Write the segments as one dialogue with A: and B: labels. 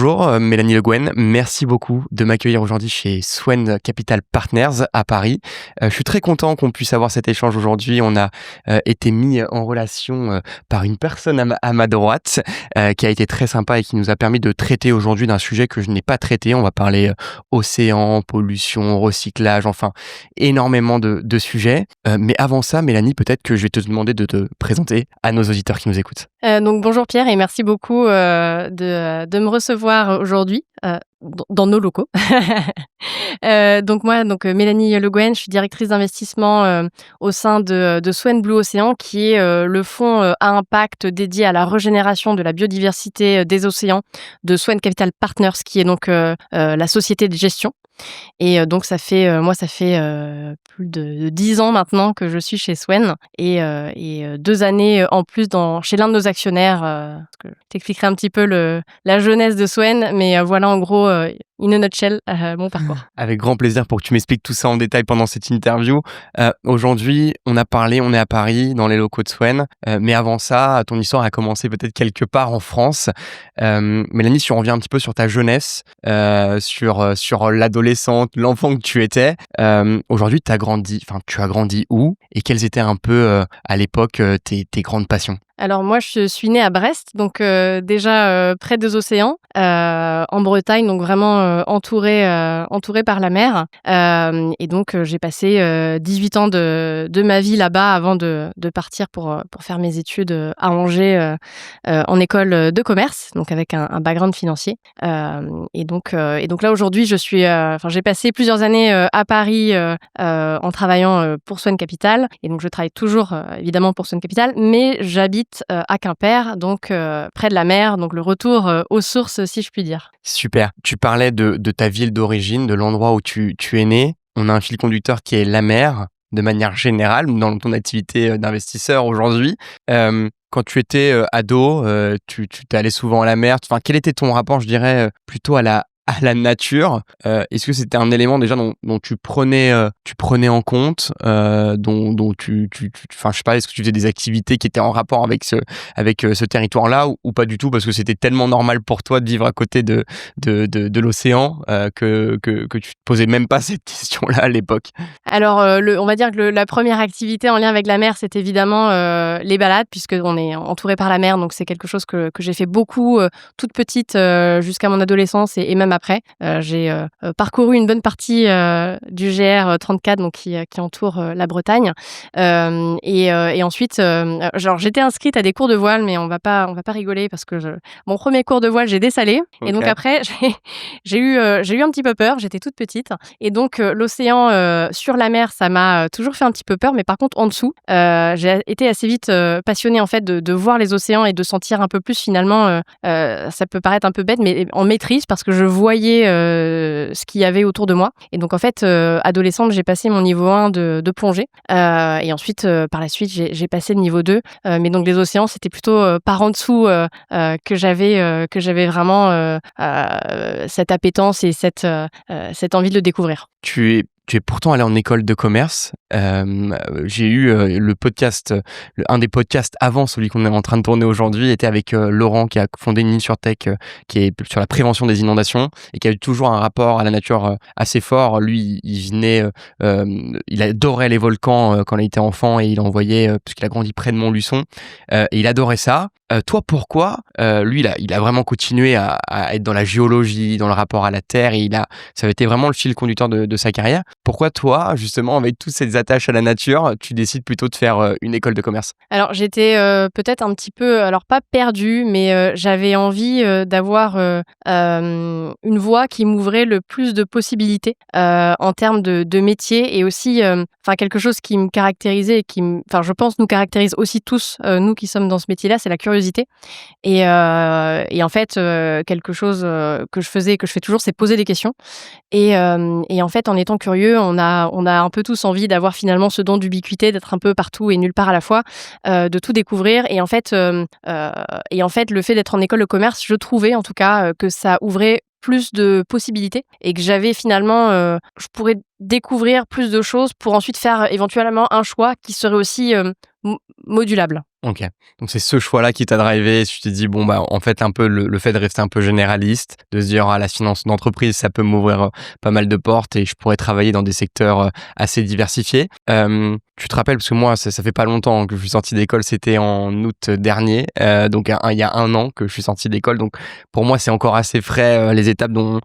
A: Bonjour Mélanie Le Guen, merci beaucoup de m'accueillir aujourd'hui chez Swen Capital Partners à Paris. Je suis très content qu'on puisse avoir cet échange aujourd'hui. On a été mis en relation par une personne à ma droite qui a été très sympa et qui nous a permis de traiter aujourd'hui d'un sujet que je n'ai pas traité. On va parler océan, pollution, recyclage, enfin énormément de sujets. Mais avant ça, Mélanie, peut-être que je vais te demander de te présenter à nos auditeurs qui nous écoutent.
B: Donc bonjour Pierre et merci beaucoup de me recevoir aujourd'hui dans nos locaux. Donc moi, Mélanie Le Guen, je suis directrice d'investissement au sein de Swen Blue Ocean, qui est le fonds à impact dédié à la régénération de la biodiversité des océans de Swen Capital Partners, qui est donc la société de gestion. Et donc ça fait plus de 10 ans maintenant que je suis chez Swen et 2 années en plus chez l'un de nos actionnaires. Je t'expliquerai un petit peu la jeunesse de Swen, mais voilà en gros, in a nutshell, mon parcours.
A: Avec grand plaisir pour que tu m'expliques tout ça en détail pendant cette interview. Aujourd'hui, on est à Paris, dans les locaux de Swen. Mais avant ça, ton histoire a commencé peut-être quelque part en France. Mélanie, si on revient un petit peu sur ta jeunesse, sur l'adolescente, l'enfant que tu étais, aujourd'hui, tu as grandi où? Et quelles étaient un peu, à l'époque, tes grandes passions?
B: Alors moi, je suis née à Brest, donc déjà près des océans, en Bretagne, donc vraiment entourée par la mer. Et donc j'ai passé 18 ans de ma vie là-bas avant de partir pour faire mes études à Angers en école de commerce, donc avec un background financier. Et donc là aujourd'hui, j'ai passé plusieurs années à Paris en travaillant pour Swen Capital. Et donc je travaille toujours évidemment pour Swen Capital, mais j'habite à Quimper, donc près de la mer, donc le retour aux sources, si je puis dire.
A: Super. Tu parlais de ta ville d'origine, de l'endroit où tu es né. On a un fil conducteur qui est la mer, de manière générale, dans ton activité d'investisseur aujourd'hui. Quand tu étais ado, tu t'es allé souvent à la mer. Enfin, quel était ton rapport, je dirais, plutôt à la nature? Est-ce que c'était un élément déjà dont tu prenais en compte, dont enfin, je sais pas, est-ce que tu faisais des activités qui étaient en rapport avec ce territoire-là ou pas du tout, parce que c'était tellement normal pour toi de vivre à côté de l'océan que tu te posais même pas cette question-là à l'époque?
B: Alors, on va dire que la première activité en lien avec la mer, c'est évidemment les balades, puisqu'on est entouré par la mer, donc c'est quelque chose que j'ai fait beaucoup toute petite jusqu'à mon adolescence et même après. J'ai parcouru une bonne partie du GR 34, donc qui entoure la Bretagne. Et ensuite, j'étais inscrite à des cours de voile, mais on va pas rigoler parce que mon premier cours de voile, j'ai dessalé. Okay. Et donc après, j'ai eu un petit peu peur. J'étais toute petite, et donc l'océan sur la mer, ça m'a toujours fait un petit peu peur. Mais par contre, en dessous, j'ai été assez vite passionnée en fait de voir les océans et de sentir un peu plus finalement. Ça peut paraître un peu bête, mais en maîtrise, parce que je voyais ce qu'il y avait autour de moi. Et donc en fait, adolescente, j'ai passé mon niveau 1 de plongée. Et ensuite, par la suite, j'ai passé le niveau 2. Mais donc les océans, c'était plutôt par en dessous que j'avais vraiment cette appétence et cette envie de le découvrir.
A: Tu es pourtant allé en école de commerce. J'ai eu le podcast, un des podcasts avant celui qu'on est en train de tourner aujourd'hui, était avec Laurent, qui a fondé une ligne sur Tech, qui est sur la prévention des inondations et qui a eu toujours un rapport à la nature assez fort. Lui, il adorait les volcans quand il était enfant, et il en voyait, parce qu'il a grandi près de Montluçon, et il adorait ça. Toi, pourquoi lui, il a vraiment continué à être dans la géologie, dans le rapport à la terre, et ça a été vraiment le fil conducteur de sa carrière. Pourquoi toi, justement, avec toutes ces attaches à la nature, tu décides plutôt de faire une école de commerce?
B: Alors, j'étais peut-être un petit peu, alors pas perdue, mais j'avais envie d'avoir une voie qui m'ouvrait le plus de possibilités en termes de métier, et aussi quelque chose qui me caractérisait et je pense, nous caractérise aussi tous, nous qui sommes dans ce métier-là, c'est la curiosité. Et en fait, quelque chose que je faisais et que je fais toujours, c'est poser des questions. Et en fait, en étant curieux, on a un peu tous envie d'avoir finalement ce don d'ubiquité, d'être un peu partout et nulle part à la fois, de tout découvrir. Et en fait, le fait d'être en école de commerce, je trouvais en tout cas que ça ouvrait plus de possibilités et que j'avais finalement, je pourrais découvrir plus de choses pour ensuite faire éventuellement un choix qui serait aussi modulable.
A: OK. Donc c'est ce choix-là qui t'a drivé. Tu t'es dit, bon, bah, en fait, un peu le fait de rester un peu généraliste, de se dire: «Ah, la finance d'entreprise, ça peut m'ouvrir, pas mal de portes et je pourrais travailler dans des secteurs, assez diversifiés». Tu te rappelles, parce que moi, ça fait pas longtemps que je suis sorti d'école, c'était en août dernier, donc il y a 1 an que je suis sorti d'école. Donc pour moi, c'est encore assez frais, les étapes dont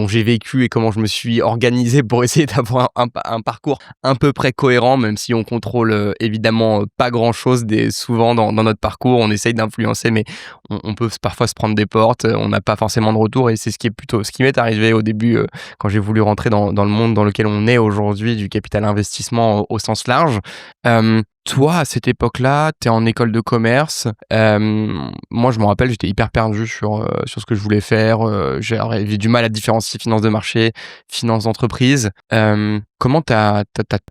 A: j'ai vécu et comment je me suis organisé pour essayer d'avoir un parcours à peu près cohérent, même si on contrôle, évidemment, pas grand-chose. Souvent dans notre parcours, on essaye d'influencer, mais on peut parfois se prendre des portes, on n'a pas forcément de retour, et c'est ce qui m'est arrivé au début, quand j'ai voulu rentrer dans le monde dans lequel on est aujourd'hui, du capital investissement au sens large. Toi, à cette époque-là, tu es en école de commerce. Moi, je me rappelle, j'étais hyper perdu sur ce que je voulais faire. J'avais du mal à différencier finance de marché, finance d'entreprise. Comment t'as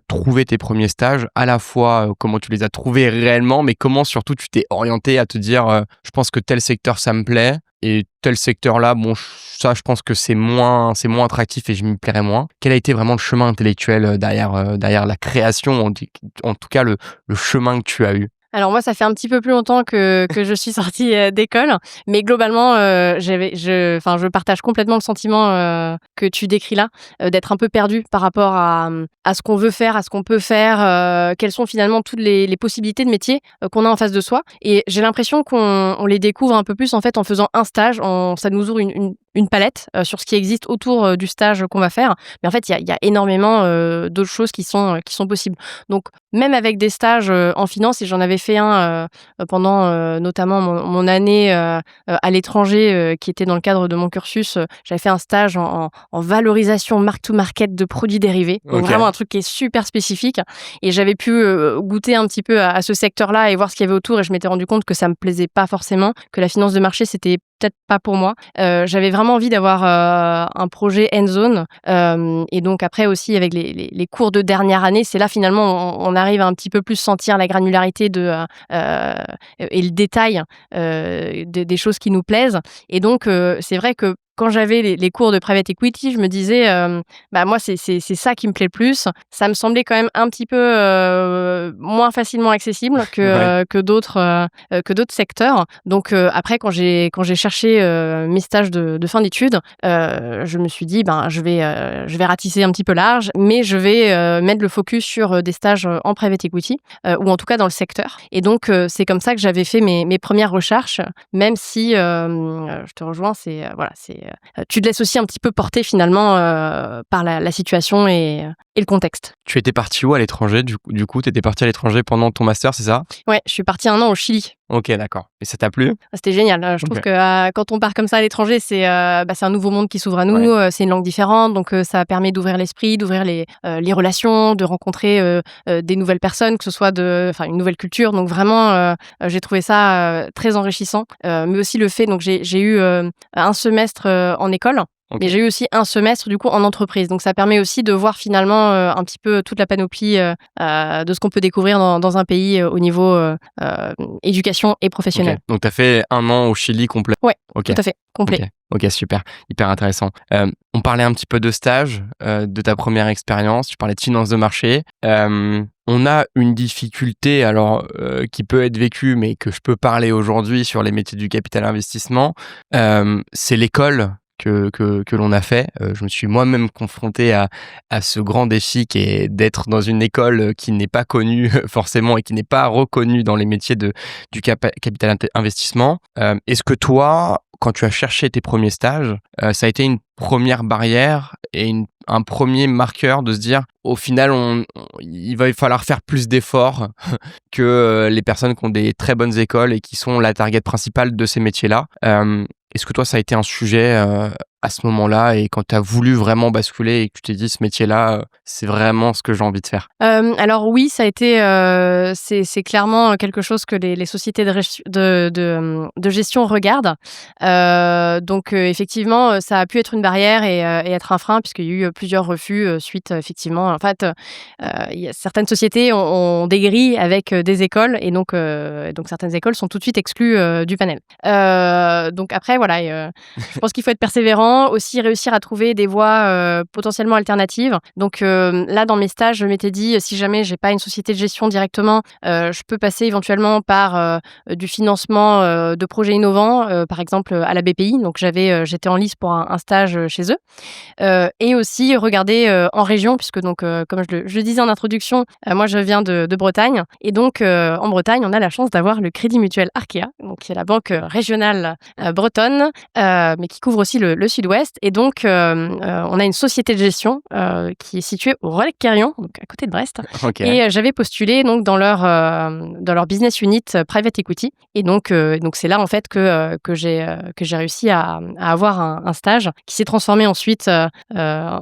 A: trouvé tes premiers stages? À la fois, comment tu les as trouvés réellement, mais comment surtout tu t'es orienté à te dire, je pense que tel secteur, ça me plaît, et tel secteur-là, bon, ça, je pense que c'est moins attractif et je m'y plairais moins. Quel a été vraiment le chemin intellectuel derrière la création, en tout cas le chemin que tu as eu?
B: Alors moi, ça fait un petit peu plus longtemps que je suis sortie d'école, mais globalement, je partage complètement le sentiment que tu décris là, d'être un peu perdu par rapport à ce qu'on veut faire, à ce qu'on peut faire, quelles sont finalement toutes les possibilités de métier qu'on a en face de soi. Et j'ai l'impression qu'on les découvre un peu plus en fait en faisant un stage. Ça nous ouvre une palette sur ce qui existe autour du stage qu'on va faire. Mais en fait, il y a énormément d'autres choses qui sont possibles. Donc, même avec des stages en finance, et j'en avais fait un pendant notamment mon année à l'étranger, qui était dans le cadre de mon cursus. J'avais fait un stage en valorisation mark-to-market de produits dérivés. Donc
A: OK.
B: vraiment un truc qui est super spécifique. Et j'avais pu goûter un petit peu à ce secteur-là et voir ce qu'il y avait autour. Et je m'étais rendu compte que ça me plaisait pas forcément, que la finance de marché, c'était peut-être pas pour moi. J'avais vraiment envie d'avoir un projet end-zone. Et donc après aussi, avec les cours de dernière année, c'est là finalement on arrive à un petit peu plus sentir la granularité et le détail des choses qui nous plaisent. Et donc, c'est vrai que quand j'avais les cours de private equity, je me disais, moi, c'est ça qui me plaît le plus. Ça me semblait quand même un petit peu moins facilement accessible
A: Ouais.
B: que d'autres secteurs. Donc, après, quand j'ai cherché mes stages de fin d'études, je me suis dit, je vais ratisser un petit peu large, mais je vais mettre le focus sur des stages en private equity, ou en tout cas dans le secteur. Et donc, c'est comme ça que j'avais fait mes premières recherches, même si, je te rejoins, tu te laisses aussi un petit peu porter finalement par la situation et le contexte.
A: Tu étais parti où à l'étranger, du coup? Tu étais parti à l'étranger pendant ton master, c'est ça?
B: Ouais, je suis partie 1 an au Chili.
A: OK, d'accord. Et ça t'a plu?
B: C'était génial. Je trouve
A: OK.
B: que quand on part comme ça à l'étranger, c'est un nouveau monde qui s'ouvre à nous.
A: Ouais.
B: C'est une langue différente, donc ça permet d'ouvrir l'esprit, d'ouvrir les relations, de rencontrer des nouvelles personnes, que ce soit une nouvelle culture. Donc vraiment, j'ai trouvé ça très enrichissant. Mais aussi le fait, donc j'ai eu un semestre en école.
A: OK.
B: Mais j'ai eu aussi un semestre du coup en entreprise. Donc ça permet aussi de voir finalement un petit peu toute la panoplie de ce qu'on peut découvrir dans un pays au niveau éducation et
A: OK.
B: professionnelle.
A: Donc tu as fait 1 an au Chili complet?
B: Ouais,
A: OK.
B: tout à fait, complet.
A: OK. OK, super. Hyper intéressant. On parlait un petit peu de stage, de ta première expérience. Tu parlais de finance de marché. On a une difficulté, alors, qui peut être vécue, mais que je peux parler aujourd'hui sur les métiers du capital investissement. C'est l'école que l'on a fait. Je me suis moi-même confronté à ce grand défi qui est d'être dans une école qui n'est pas connue forcément et qui n'est pas reconnue dans les métiers du capital investissement. Est-ce que toi, quand tu as cherché tes premiers stages, ça a été une première barrière et un premier marqueur de se dire, au final, il va falloir faire plus d'efforts que les personnes qui ont des très bonnes écoles et qui sont la target principale de ces métiers-là. Est-ce que toi, ça a été un sujet à ce moment-là, et quand tu as voulu vraiment basculer et que tu t'es dit, ce métier-là, c'est vraiment ce que j'ai envie de faire?
B: Alors oui, ça a été, c'est clairement quelque chose que les sociétés de gestion regardent. Donc effectivement, ça a pu être une barrière et être un frein, puisqu'il y a eu plusieurs refus suite effectivement. En fait, il y a certaines sociétés ont des grilles avec des écoles, et donc certaines écoles sont tout de suite exclues du panel. Donc après voilà, je pense qu'il faut être persévérant comment aussi réussir à trouver des voies potentiellement alternatives. Donc là, dans mes stages, je m'étais dit, si jamais j'ai pas une société de gestion directement, je peux passer éventuellement par du financement de projets innovants, par exemple à la BPI. Donc j'étais en lice pour un stage chez eux. Et aussi regarder en région, puisque donc, comme je le disais en introduction, moi je viens de Bretagne. Et donc en Bretagne, on a la chance d'avoir le Crédit Mutuel Arkea, donc qui est la banque régionale bretonne, mais qui couvre aussi le sud-ouest. Et donc on a une société de gestion qui est située au Relecq-Kerrion, donc à côté de Brest.
A: Okay.
B: Et j'avais postulé donc dans leur business unit private equity. Et donc c'est là en fait que j'ai réussi à avoir un stage qui s'est transformé ensuite en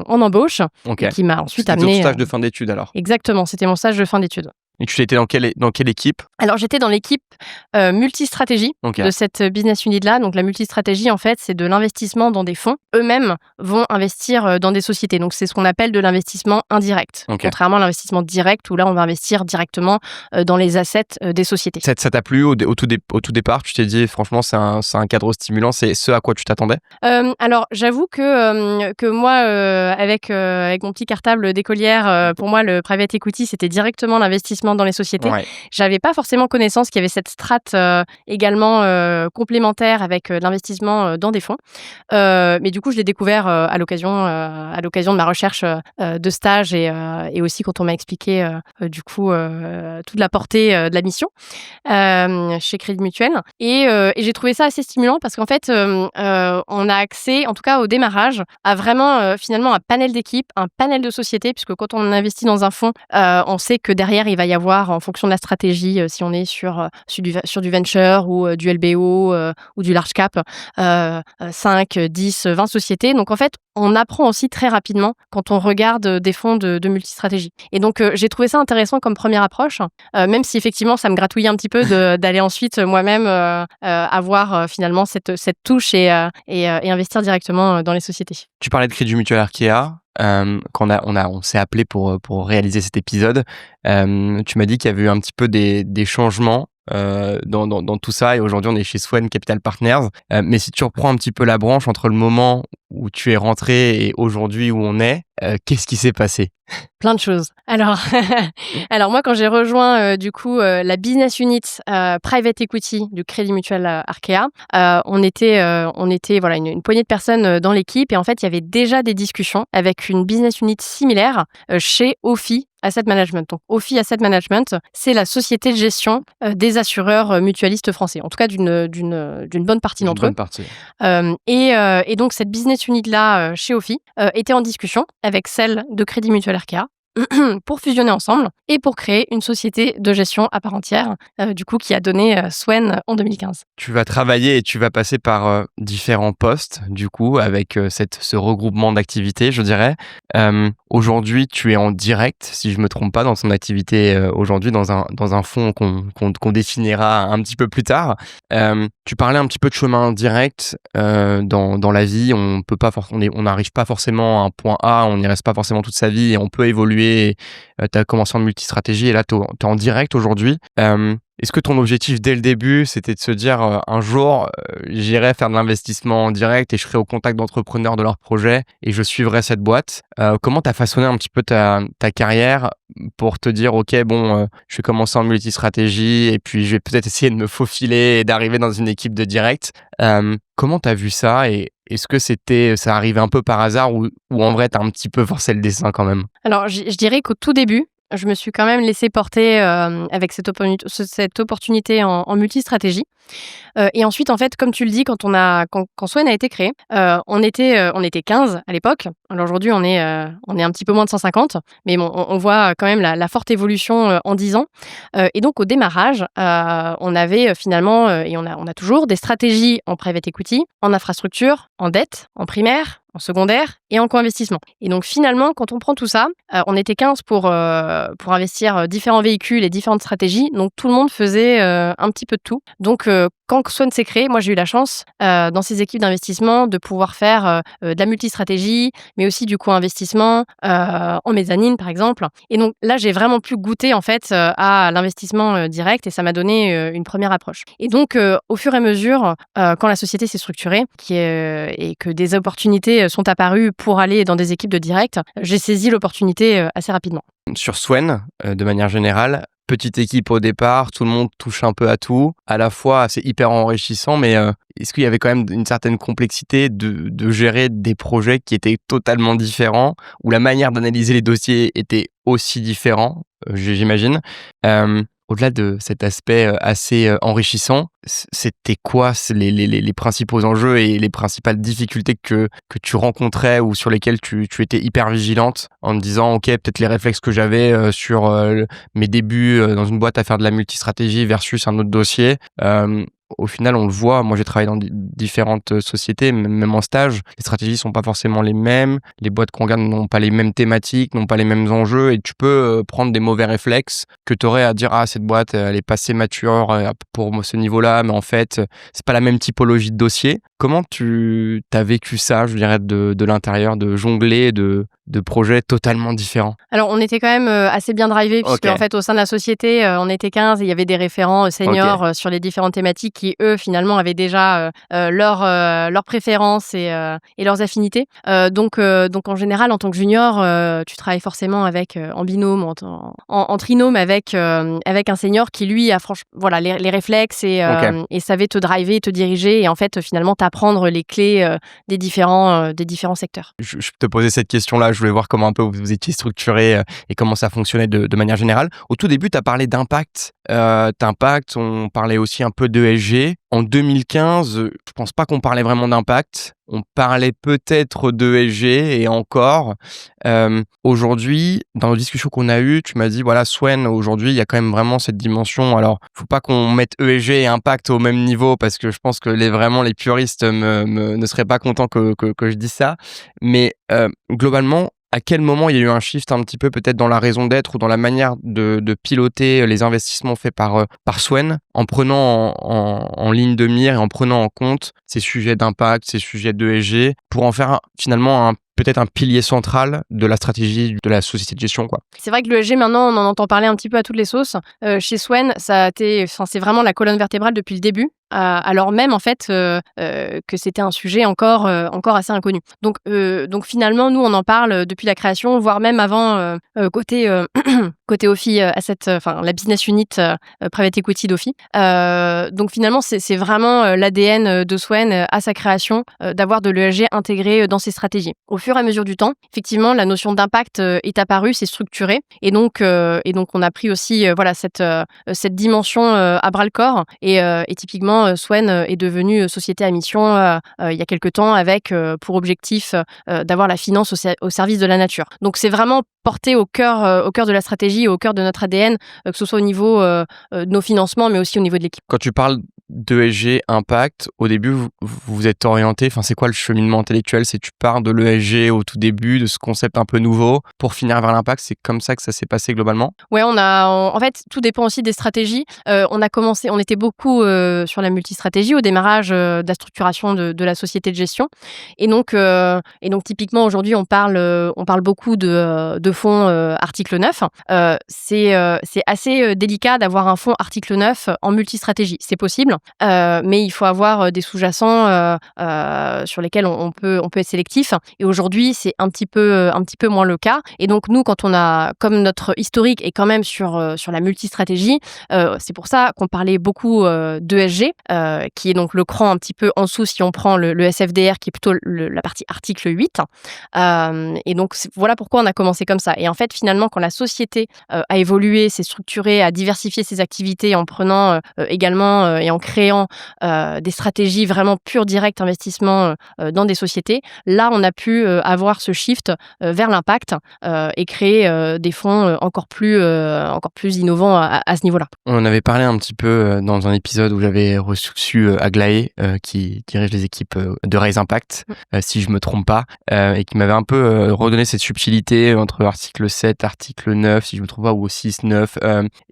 B: embauche,
A: Okay.
B: et qui m'a ensuite
A: C'était
B: amené.
A: ton stage de fin d'études alors.
B: Exactement, c'était mon stage de fin d'études.
A: Et tu étais dans quelle équipe?
B: Alors, j'étais dans l'équipe multistratégie
A: Okay.
B: de cette business unit-là. Donc, la multistratégie, en fait, c'est de l'investissement dans des fonds. Eux-mêmes vont investir dans des sociétés. Donc, c'est ce qu'on appelle de l'investissement indirect.
A: Okay.
B: Contrairement à l'investissement direct, où là, on va investir directement dans les assets des sociétés.
A: Ça t'a plu au tout départ? Tu t'es dit, franchement, c'est un cadre stimulant, c'est ce à quoi tu t'attendais?
B: Alors, j'avoue que moi, avec mon petit cartable d'écolière, pour moi, le private equity, c'était directement l'investissement dans les sociétés.
A: Ouais.
B: J'avais pas forcément connaissance qu'il y avait cette strate également complémentaire avec l'investissement dans des fonds. Mais du coup, je l'ai découvert à l'occasion de ma recherche de stage et aussi quand on m'a expliqué du coup toute la portée de la mission chez Crédit Mutuel. Et j'ai trouvé ça assez stimulant parce qu'en fait, on a accès, en tout cas au démarrage, à vraiment finalement un panel d'équipes, un panel de sociétés, puisque quand on investit dans un fonds, on sait que derrière, il va y avoir, en fonction de la stratégie, si on est sur du venture ou du LBO ou du large cap, 5, 10, 20 sociétés. Donc en fait, on apprend aussi très rapidement quand on regarde des fonds de multistratégie. Et donc, j'ai trouvé ça intéressant comme première approche, même si effectivement, ça me gratouillait un petit peu d'aller ensuite moi-même avoir finalement cette touche et investir directement dans les sociétés.
A: Tu parlais de Crédit Mutuel Arkea. Quand on s'est appelé pour réaliser cet épisode, tu m'as dit qu'il y avait eu un petit peu des changements dans tout ça, et aujourd'hui on est chez Swen Capital Partners. Mais si tu reprends un petit peu la branche entre le moment où tu es rentré et aujourd'hui où on est, qu'est-ce qui s'est passé?
B: Plein de choses. Alors moi, quand j'ai rejoint du coup la business unit private equity du Crédit Mutuel Arkea, on était voilà une poignée de personnes dans l'équipe, et en fait il y avait déjà des discussions avec une business unit similaire chez Ophi Asset Management. Donc Ophi Asset Management, c'est la société de gestion des assureurs mutualistes français, en tout cas d'une bonne partie d'entre eux.
A: Une bonne partie.
B: Et donc cette business unit là chez Ophi était en discussion avec celle de Crédit Mutuel Arkea pour fusionner ensemble et pour créer une société de gestion à part entière, du coup, qui a donné Swen en 2015.
A: Tu vas travailler et tu vas passer par différents postes, du coup, avec ce regroupement d'activités, je dirais. Aujourd'hui, tu es en direct, si je me trompe pas, dans ton activité aujourd'hui, dans un fonds qu'on définira un petit peu plus tard. Tu parlais un petit peu de chemin direct dans la vie. On peut pas, on n'arrive pas forcément à un point A, on n'y reste pas forcément toute sa vie et on peut évoluer. Tu as commencé en multistratégie et là, tu es en direct aujourd'hui. Est-ce que ton objectif dès le début, c'était de se dire un jour, j'irai faire de l'investissement en direct et je serai au contact d'entrepreneurs de leurs projets et je suivrai cette boîte? Comment tu as façonné un petit peu ta carrière pour te dire, OK, bon, je vais commencer en multistratégie et puis je vais peut-être essayer de me faufiler et d'arriver dans une équipe de direct? Comment tu as vu ça, et est-ce que ça arrivait un peu par hasard ou en vrai, tu as un petit peu forcé le dessin quand même?
B: Alors, je dirais qu'au tout début, je me suis quand même laissée porter avec cette opportunité en multistratégie. Et ensuite, en fait, comme tu le dis, quand Swen a été créé, on était 15 à l'époque. Alors aujourd'hui, on est un petit peu moins de 150, mais bon, on voit quand même la forte évolution en 10 ans. Et donc, au démarrage, on avait finalement, et on a toujours des stratégies en private equity, en infrastructure, en dette, en primaire, en secondaire et en co-investissement. Et donc finalement, quand on prend tout ça, on était 15 pour investir différents véhicules et différentes stratégies. Donc tout le monde faisait un petit peu de tout. Donc quand Swan s'est créé, moi j'ai eu la chance dans ces équipes d'investissement de pouvoir faire de la multistratégie, mais aussi du co-investissement en mezzanine par exemple. Et donc là j'ai vraiment pu goûter en fait à l'investissement direct et ça m'a donné une première approche. Et donc au fur et à mesure, quand la société s'est structurée et que des opportunités sont apparues pour aller dans des équipes de direct, j'ai saisi l'opportunité assez rapidement.
A: Sur Swen, de manière générale, petite équipe au départ, tout le monde touche un peu à tout. À la fois, c'est hyper enrichissant, mais est-ce qu'il y avait quand même une certaine complexité de gérer des projets qui étaient totalement différents, où la manière d'analyser les dossiers était aussi différente, j'imagine. Au-delà de cet aspect assez enrichissant, c'était quoi les principaux enjeux et les principales difficultés que tu rencontrais ou sur lesquelles tu étais hyper vigilante en te disant ok, peut-être les réflexes que j'avais sur mes débuts dans une boîte à faire de la multistratégie versus un autre dossier, au final, on le voit. Moi, j'ai travaillé dans différentes sociétés, même en stage. Les stratégies sont pas forcément les mêmes. Les boîtes qu'on regarde n'ont pas les mêmes thématiques, n'ont pas les mêmes enjeux. Et tu peux prendre des mauvais réflexes que tu aurais à dire ah, cette boîte, elle est pas assez mature pour ce niveau-là, mais en fait, c'est pas la même typologie de dossier. Comment tu as vécu ça, je dirais, de l'intérieur, de jongler de projets totalement différents?
B: Alors, on était quand même assez bien drivés, puisque en fait, au sein de la société, on était 15 et il y avait des référents seniors sur les différentes thématiques qui, eux, finalement, avaient déjà leurs préférences et leurs affinités. Donc, en général, en tant que junior, tu travailles forcément avec en binôme, en trinôme avec un senior qui, lui, a voilà, les réflexes et savait te driver, te diriger et en fait, finalement, t'apprendre les clés des différents secteurs.
A: Je te posais cette question-là, je voulais voir comment un peu vous étiez structuré et comment ça fonctionnait de manière générale. Au tout début, tu as parlé d'impact. On parlait aussi un peu d'ESG. En 2015, je pense pas qu'on parlait vraiment d'impact. On parlait peut-être d'ESG et encore. Aujourd'hui, dans nos discussions qu'on a eues, tu m'as dit, voilà, Swen, aujourd'hui, il y a quand même vraiment cette dimension. Alors, faut pas qu'on mette ESG et impact au même niveau parce que je pense que les puristes ne seraient pas contents que je dise ça. Mais globalement, à quel moment il y a eu un shift un petit peu peut-être dans la raison d'être ou dans la manière de piloter les investissements faits par Swen en prenant en ligne de mire et en prenant en compte ces sujets d'impact, ces sujets d'ESG pour en faire finalement peut-être un pilier central de la stratégie de la société de gestion, quoi.
B: C'est vrai que l'ESG, maintenant, on en entend parler un petit peu à toutes les sauces. Chez Swen, c'est vraiment la colonne vertébrale depuis le début. Alors même en fait que c'était un sujet encore assez inconnu. Donc finalement nous on en parle depuis la création, voire même avant côté Ophi Asset, enfin la business unit private equity d'Ophi. Donc finalement c'est vraiment l'ADN de Swen à sa création d'avoir de l'ESG intégré dans ses stratégies. Au fur et à mesure du temps, effectivement la notion d'impact est apparue, s'est structurée et donc on a pris aussi voilà cette dimension à bras le corps et typiquement Swen est devenue société à mission il y a quelques temps avec pour objectif d'avoir la finance au service de la nature. Donc c'est vraiment porté au cœur de la stratégie, au cœur de notre ADN, que ce soit au niveau de nos financements, mais aussi au niveau de l'équipe.
A: Quand tu parles d'ESG impact, au début, vous vous êtes orienté, c'est quoi le cheminement intellectuel? C'est tu pars de l'ESG au tout début, de ce concept un peu nouveau, pour finir vers l'impact, c'est comme ça que ça s'est passé globalement?
B: Ouais, en fait, tout dépend aussi des stratégies. On était beaucoup sur la multistratégie au démarrage de la structuration de la société de gestion. Et donc typiquement, aujourd'hui, on parle beaucoup de fonds article 9. C'est assez délicat d'avoir un fonds article 9 en multistratégie. C'est possible, mais il faut avoir des sous-jacents sur lesquels on peut être sélectif. Et aujourd'hui, c'est un petit peu moins le cas. Et donc, nous, comme notre historique est quand même sur la multistratégie, c'est pour ça qu'on parlait beaucoup d'ESG, qui est donc le cran un petit peu en dessous si on prend le SFDR, qui est plutôt la partie article 8. Et donc, voilà pourquoi on a commencé comme ça. Et en fait, finalement, quand la société a évolué, s'est structurée, a diversifié ses activités en prenant également et en créant des stratégies vraiment pure direct investissement dans des sociétés, là, on a pu avoir ce shift vers l'impact et créer des fonds encore plus innovants à ce niveau-là.
A: On en avait parlé un petit peu dans un épisode où j'avais reçu Aglaé, qui dirige les équipes de Raise Impact, si je me trompe pas, et qui m'avait un peu redonné cette subtilité entre article 7, article 9, si je me trompe pas, ou 6, 9.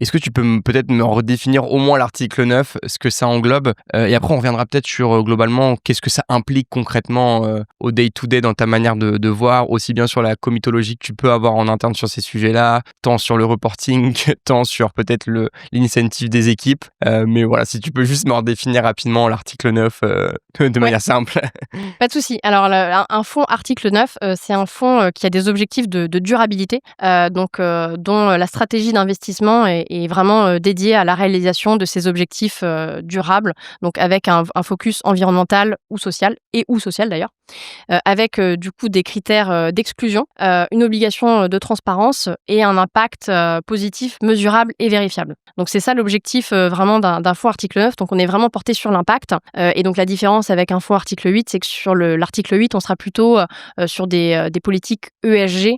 A: Est-ce que tu peux peut-être me redéfinir au moins l'article 9, ce que ça ça englobe. Et après, on reviendra peut-être sur globalement qu'est-ce que ça implique concrètement au day-to-day dans ta manière de voir, aussi bien sur la comitologie que tu peux avoir en interne sur ces sujets-là, tant sur le reporting, tant sur peut-être l'incentive des équipes. Mais voilà, si tu peux juste me redéfinir rapidement l'article 9 de manière simple.
B: Pas de souci. Alors, un fonds article 9, c'est un fonds qui a des objectifs de durabilité, dont la stratégie d'investissement est vraiment dédiée à la réalisation de ces objectifs durables, donc avec un focus environnemental ou social, d'ailleurs, avec du coup des critères d'exclusion, une obligation de transparence et un impact positif, mesurable et vérifiable. Donc c'est ça l'objectif vraiment d'un fonds article 9. Donc on est vraiment porté sur l'impact. Et donc la différence avec un fonds article 8, c'est que sur l'article 8, on sera plutôt sur des politiques ESG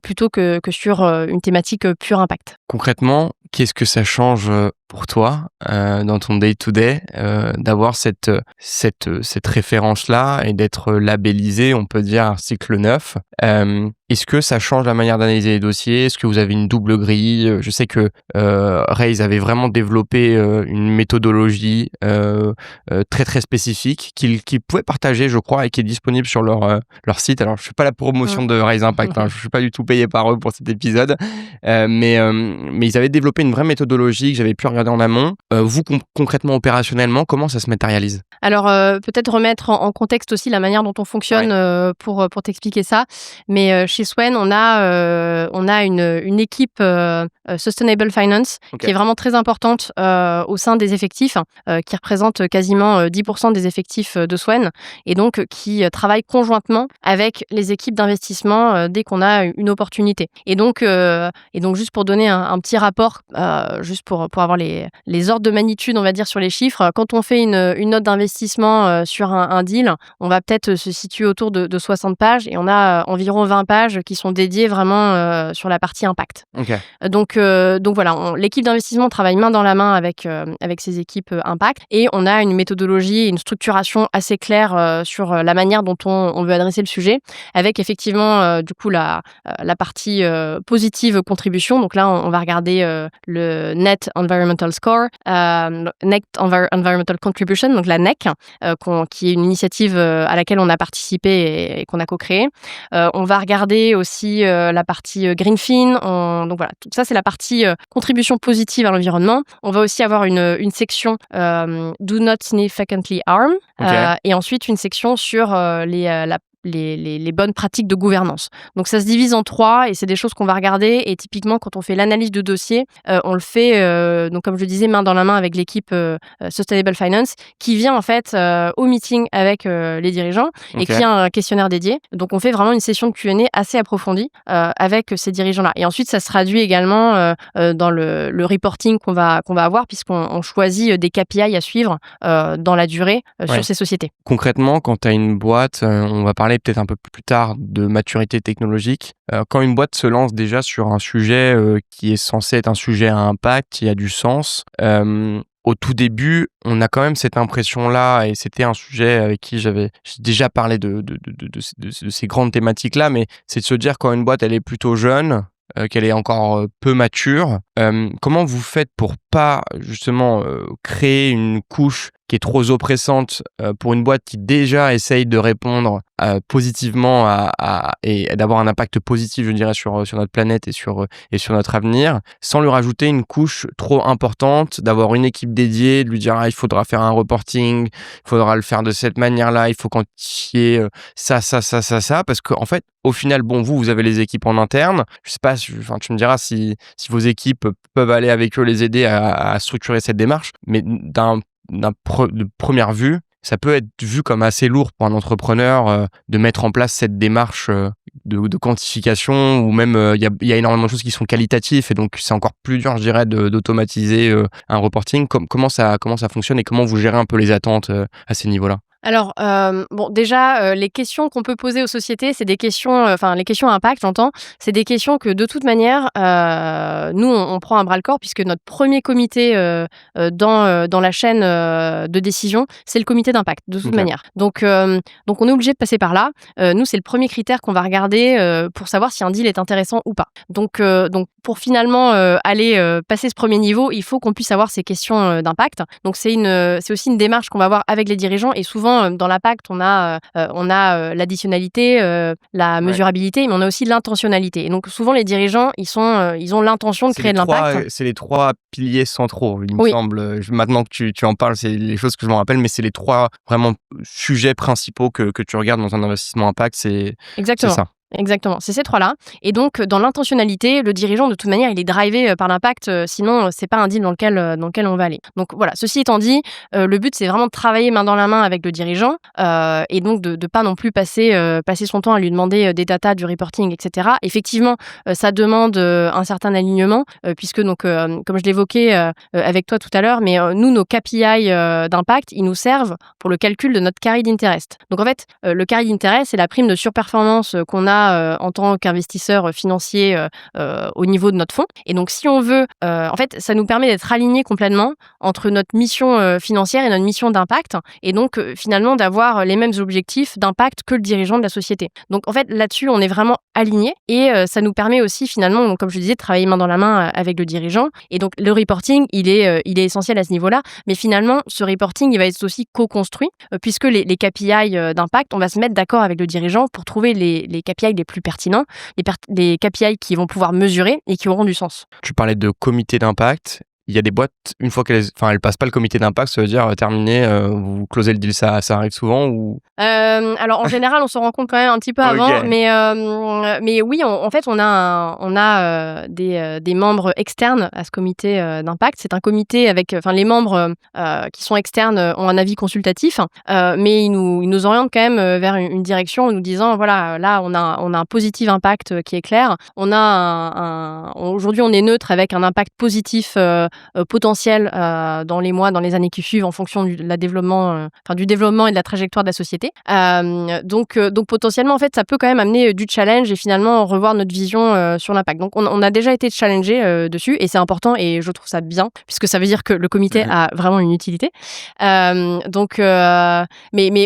B: plutôt que sur une thématique pure impact.
A: Concrètement, qu'est-ce que ça change pour toi dans ton day-to-day d'avoir cette référence-là et d'être labellisé, on peut dire, article 9 Est-ce que ça change la manière d'analyser les dossiers? Est-ce que vous avez une double grille? Je sais que Raise avait vraiment développé une méthodologie très très spécifique qu'ils pouvaient partager, je crois, et qui est disponible sur leur site. Alors, je ne fais pas la promotion de Raise Impact, je ne suis pas du tout payé par eux pour cet épisode, mais ils avaient développé une vraie méthodologie que j'avais pu regarder en amont. Vous, concrètement, opérationnellement, comment ça se matérialise?
B: Alors, peut-être remettre en contexte aussi la manière dont on fonctionne pour t'expliquer ça. Mais chez Swen, on a une équipe Sustainable Finance qui est vraiment très importante au sein des effectifs, qui représente quasiment 10% des effectifs de Swen, et donc qui travaille conjointement avec les équipes d'investissement dès qu'on a une opportunité. Et donc juste pour donner un petit rapport, juste pour avoir les ordres de magnitude, on va dire, sur les chiffres, quand on fait une note d'investissement sur un deal, on va peut-être se situer autour de 60 pages, et on a environ 20 pages qui sont dédiées vraiment sur la partie impact.
A: Okay.
B: Donc voilà, l'équipe d'investissement travaille main dans la main avec ces équipes impact, et on a une méthodologie, une structuration assez claire sur la manière dont on veut adresser le sujet, avec effectivement du coup la partie positive contribution. Donc là, on va regarder le Net Environmental Score, Net Environmental Contribution, donc la NEC, qui est une initiative à laquelle on a participé et qu'on a co-créée. On va regarder aussi la partie Greenfin. Donc voilà, tout ça, c'est la partie contribution positive à l'environnement. On va aussi avoir une section Do Not Significantly Harm, et ensuite une section sur les bonnes pratiques de gouvernance. Donc ça se divise en 3, et c'est des choses qu'on va regarder. Et typiquement, quand on fait l'analyse de dossier, on le fait, donc comme je le disais, main dans la main avec l'équipe Sustainable Finance, qui vient en fait au meeting avec les dirigeants et qui a un questionnaire dédié. Donc on fait vraiment une session de Q&A assez approfondie avec ces dirigeants-là. Et ensuite, ça se traduit également dans le reporting qu'on va avoir, puisqu'on choisit des KPI à suivre dans la durée sur ces sociétés.
A: Concrètement, quand tu as une boîte, on va parler peut-être un peu plus tard de maturité technologique. Quand une boîte se lance déjà sur un sujet qui est censé être un sujet à impact, qui a du sens, au tout début, on a quand même cette impression-là, et c'était un sujet avec qui j'ai déjà parlé de ces grandes thématiques-là, mais c'est de se dire, quand une boîte elle est plutôt jeune, qu'elle est encore peu mature, comment vous faites pour pas justement créer une couche qui est trop oppressante pour une boîte qui déjà essaye de répondre positivement et d'avoir un impact positif, je dirais, sur notre planète et sur notre avenir, sans lui rajouter une couche trop importante, d'avoir une équipe dédiée, de lui dire il faudra faire un reporting, il faudra le faire de cette manière-là, il faut quantifier ça, parce qu'en fait, au final, vous avez les équipes en interne. Je sais pas, tu me diras si vos équipes peuvent aller avec eux, les aider à structurer cette démarche, mais de première vue, ça peut être vu comme assez lourd pour un entrepreneur de mettre en place cette démarche de quantification, ou même il y a énormément de choses qui sont qualitatives, et donc c'est encore plus dur, je dirais, d'automatiser un reporting. Comment ça fonctionne, et comment vous gérez un peu les attentes à ces niveaux-là?
B: Alors, bon, déjà, les questions qu'on peut poser aux sociétés, c'est des questions, enfin, les questions à impact, j'entends, c'est des questions que, de toute manière, nous, on prend à bras-le-corps puisque notre premier comité, dans la chaîne, de décision, c'est le comité d'impact, de toute
A: OK.
B: manière. Donc on est obligé de passer par là. Nous, c'est le premier critère qu'on va regarder, pour savoir si un deal est intéressant ou pas. Donc pour finalement, aller, passer ce premier niveau, il faut qu'on puisse avoir ces questions, d'impact. Donc c'est aussi une démarche qu'on va avoir avec les dirigeants et souvent, dans l'impact, l'additionnalité, la
A: Ouais.
B: mesurabilité, mais on a aussi l'intentionnalité. Et donc souvent, les dirigeants, ils ont l'intention de créer de l'impact.
A: C'est les 3 piliers centraux, il me
B: Oui,
A: semble. Maintenant que tu en parles, c'est les choses que je me rappelle, mais c'est les 3 vraiment sujets principaux que tu regardes dans un investissement impact, c'est
B: exactement.
A: ça.
B: Exactement, c'est ces 3-là. Et donc, dans l'intentionnalité, le dirigeant, de toute manière, il est drivé, par l'impact, sinon, c'est pas un deal dans lequel on va aller. Donc voilà, ceci étant dit, le but, c'est vraiment de travailler main dans la main avec le dirigeant, et donc de pas non plus passer son temps à lui demander, des datas, du reporting et cetera. Effectivement, ça demande, un certain alignement, puisque donc, comme je l'évoquais, avec toi tout à l'heure, mais, nous, nos KPI, d'impact, ils nous servent pour le calcul de notre carried interest. Donc en fait, le carried interest, c'est la prime de surperformance, qu'on a, en tant qu'investisseur financier, au niveau de notre fonds. Et donc si on veut, en fait, ça nous permet d'être alignés complètement entre notre mission, financière et notre mission d'impact et donc, finalement d'avoir les mêmes objectifs d'impact que le dirigeant de la société. Donc en fait, là-dessus, on est vraiment alignés et ça nous permet aussi finalement, donc comme je disais, de travailler main dans la main, avec le dirigeant. Et donc le reporting, il est essentiel à ce niveau-là. Mais finalement, ce reporting, il va être aussi co-construit, puisque les KPI, d'impact, on va se mettre d'accord avec le dirigeant pour trouver les KPI les plus pertinents, les KPI qui vont pouvoir mesurer et qui auront du sens.
A: Tu parlais de comité d'impact. Il y a des boîtes, une fois elles passent pas le comité d'impact, ça veut dire, terminé, vous closez le deal, ça arrive souvent ou?
B: Alors en général, on s'en rend compte quand même un petit peu avant,
A: OK.
B: mais oui, en fait, des membres externes à ce comité, d'impact. C'est un comité avec, enfin les membres, qui sont externes, ont un avis consultatif, mais ils nous orientent quand même, vers une direction en nous disant: «Voilà, là, on a un positif impact, qui est clair. On a aujourd'hui, on est neutre avec un impact positif, potentiel, dans les mois, dans les années qui suivent en fonction du développement et de la trajectoire de la société. Donc potentiellement, en fait, ça peut quand même amener, du challenge et finalement revoir notre vision, sur l'impact. Donc on a déjà été challengés, dessus et c'est important et je trouve ça bien puisque ça veut dire que le comité
A: Mmh.
B: a vraiment une utilité. Mais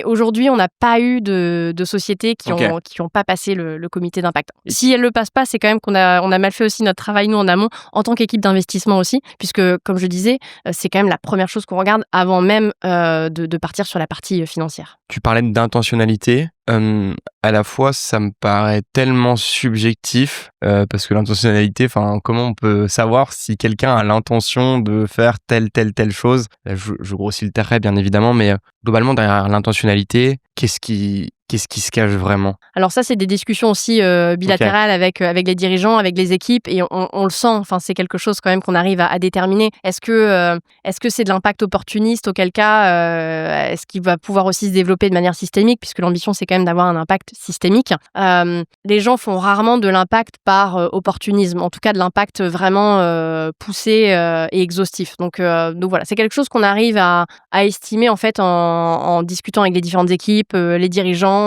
B: aujourd'hui, on n'a pas eu de sociétés qui
A: OK.
B: ont pas passé le comité d'impact. Si elles le passent pas, c'est quand même qu'on a mal fait aussi notre travail, nous, en amont, en tant qu'équipe d'investissement aussi, puisque, comme je disais, c'est quand même la première chose qu'on regarde avant même, de partir sur la partie, financière.
A: Tu parlais d'intentionnalité. À la fois, ça me paraît tellement subjectif, parce que l'intentionnalité, enfin, comment on peut savoir si quelqu'un a l'intention de faire telle chose? Je grossis le trait, bien évidemment, mais, globalement, derrière l'intentionnalité, qu'est-ce qui se cache vraiment?
B: Alors ça, c'est des discussions aussi,
A: OK.
B: bilatérales avec les dirigeants, avec les équipes et on le sent, enfin, c'est quelque chose quand même qu'on arrive à déterminer. Est-ce que c'est de l'impact opportuniste? Auquel cas, est-ce qu'il va pouvoir aussi se développer de manière systémique? Puisque l'ambition, c'est quand même d'avoir un impact systémique. Les gens font rarement de l'impact par, opportunisme, en tout cas de l'impact vraiment, poussé, et exhaustif. Donc voilà, c'est quelque chose qu'on arrive à estimer en fait en discutant avec les différentes équipes, les dirigeants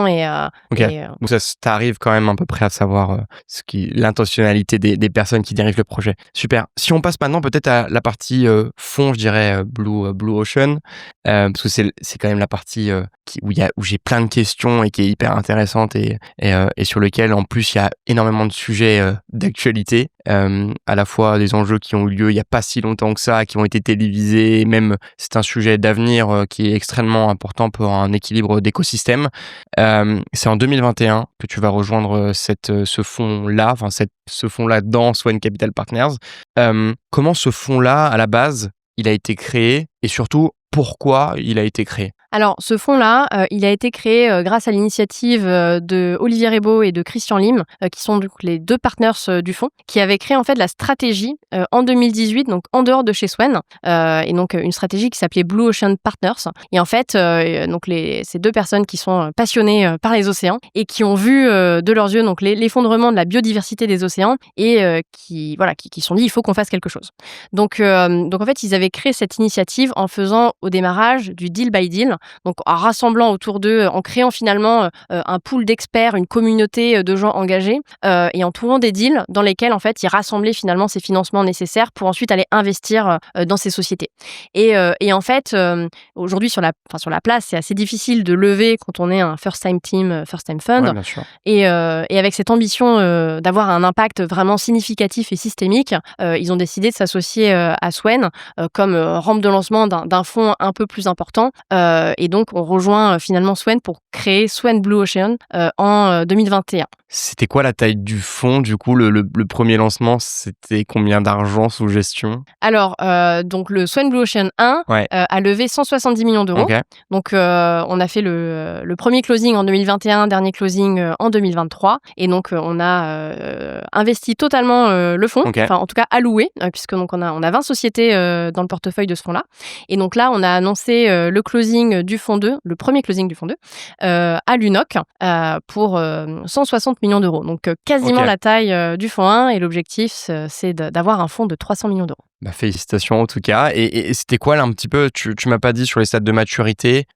A: OK.
B: et
A: Donc ça tu arrives quand même à peu près à savoir, l'intentionnalité des personnes qui dirigent le projet. Super. Si on passe maintenant peut-être à la partie, fond, je dirais, Blue Ocean, parce que c'est quand même la partie, où j'ai plein de questions et qui est hyper intéressante et sur lequel en plus il y a énormément de sujets, d'actualité, à la fois des enjeux qui ont eu lieu il y a pas si longtemps que ça, qui ont été télévisés, même c'est un sujet d'avenir, qui est extrêmement important pour un équilibre d'écosystème. C'est en 2021 que tu vas rejoindre, ce fonds-là, enfin ce fonds-là dans Swan Capital Partners. Comment ce fonds-là, à la base, il a été créé et surtout pourquoi il a été créé?
B: Alors, ce fonds-là, il a été créé, grâce à l'initiative, de Olivier Rebaud et de Christian Lim, qui sont donc les 2 partners, du fonds, qui avaient créé en fait la stratégie, en 2018, donc en dehors de chez Swen, et donc une stratégie qui s'appelait Blue Ocean Partners. Et en fait, donc ces 2 personnes qui sont passionnées, par les océans et qui ont vu, de leurs yeux donc l'effondrement de la biodiversité des océans et qui se sont dit: «Il faut qu'on fasse quelque chose». Donc en fait, ils avaient créé cette initiative en faisant au démarrage du deal by deal. donc en rassemblant autour d'eux, en créant finalement un pool d'experts, une communauté de gens engagés, et en trouvant des deals dans lesquels en fait ils rassemblaient finalement ces financements nécessaires pour ensuite aller investir dans ces sociétés. Et en fait, aujourd'hui sur la place, c'est assez difficile de lever quand on est un first time team, first time fund.
A: Ouais, bien sûr.
B: Et avec cette ambition d'avoir un impact vraiment significatif et systémique, ils ont décidé de s'associer à Swen comme rampe de lancement d'un fonds un peu plus important. Et donc, on rejoint finalement Swen pour créer Swen Blue Ocean en 2021.
A: C'était quoi la taille du fonds, du coup, le premier lancement, c'était combien d'argent sous gestion?
B: Alors, donc le Swen Blue Ocean 1 a levé 170 millions d'euros.
A: Okay.
B: Donc, on a fait le premier closing en 2021, dernier closing en 2023. Et donc, on a investi totalement le fonds, enfin en tout cas alloué, puisque donc on a 20 sociétés dans le portefeuille de ce fonds-là. Et donc là, on a annoncé le closing du fonds 2, le premier closing du fonds 2, à l'UNOC pour 160 millions d'euros. Donc quasiment la taille du fonds 1. Et l'objectif, c'est d'avoir un fonds de 300 millions d'euros.
A: Bah, félicitations en tout cas. Et c'était quoi là un petit peu, tu m'as pas dit sur les stades de maturité,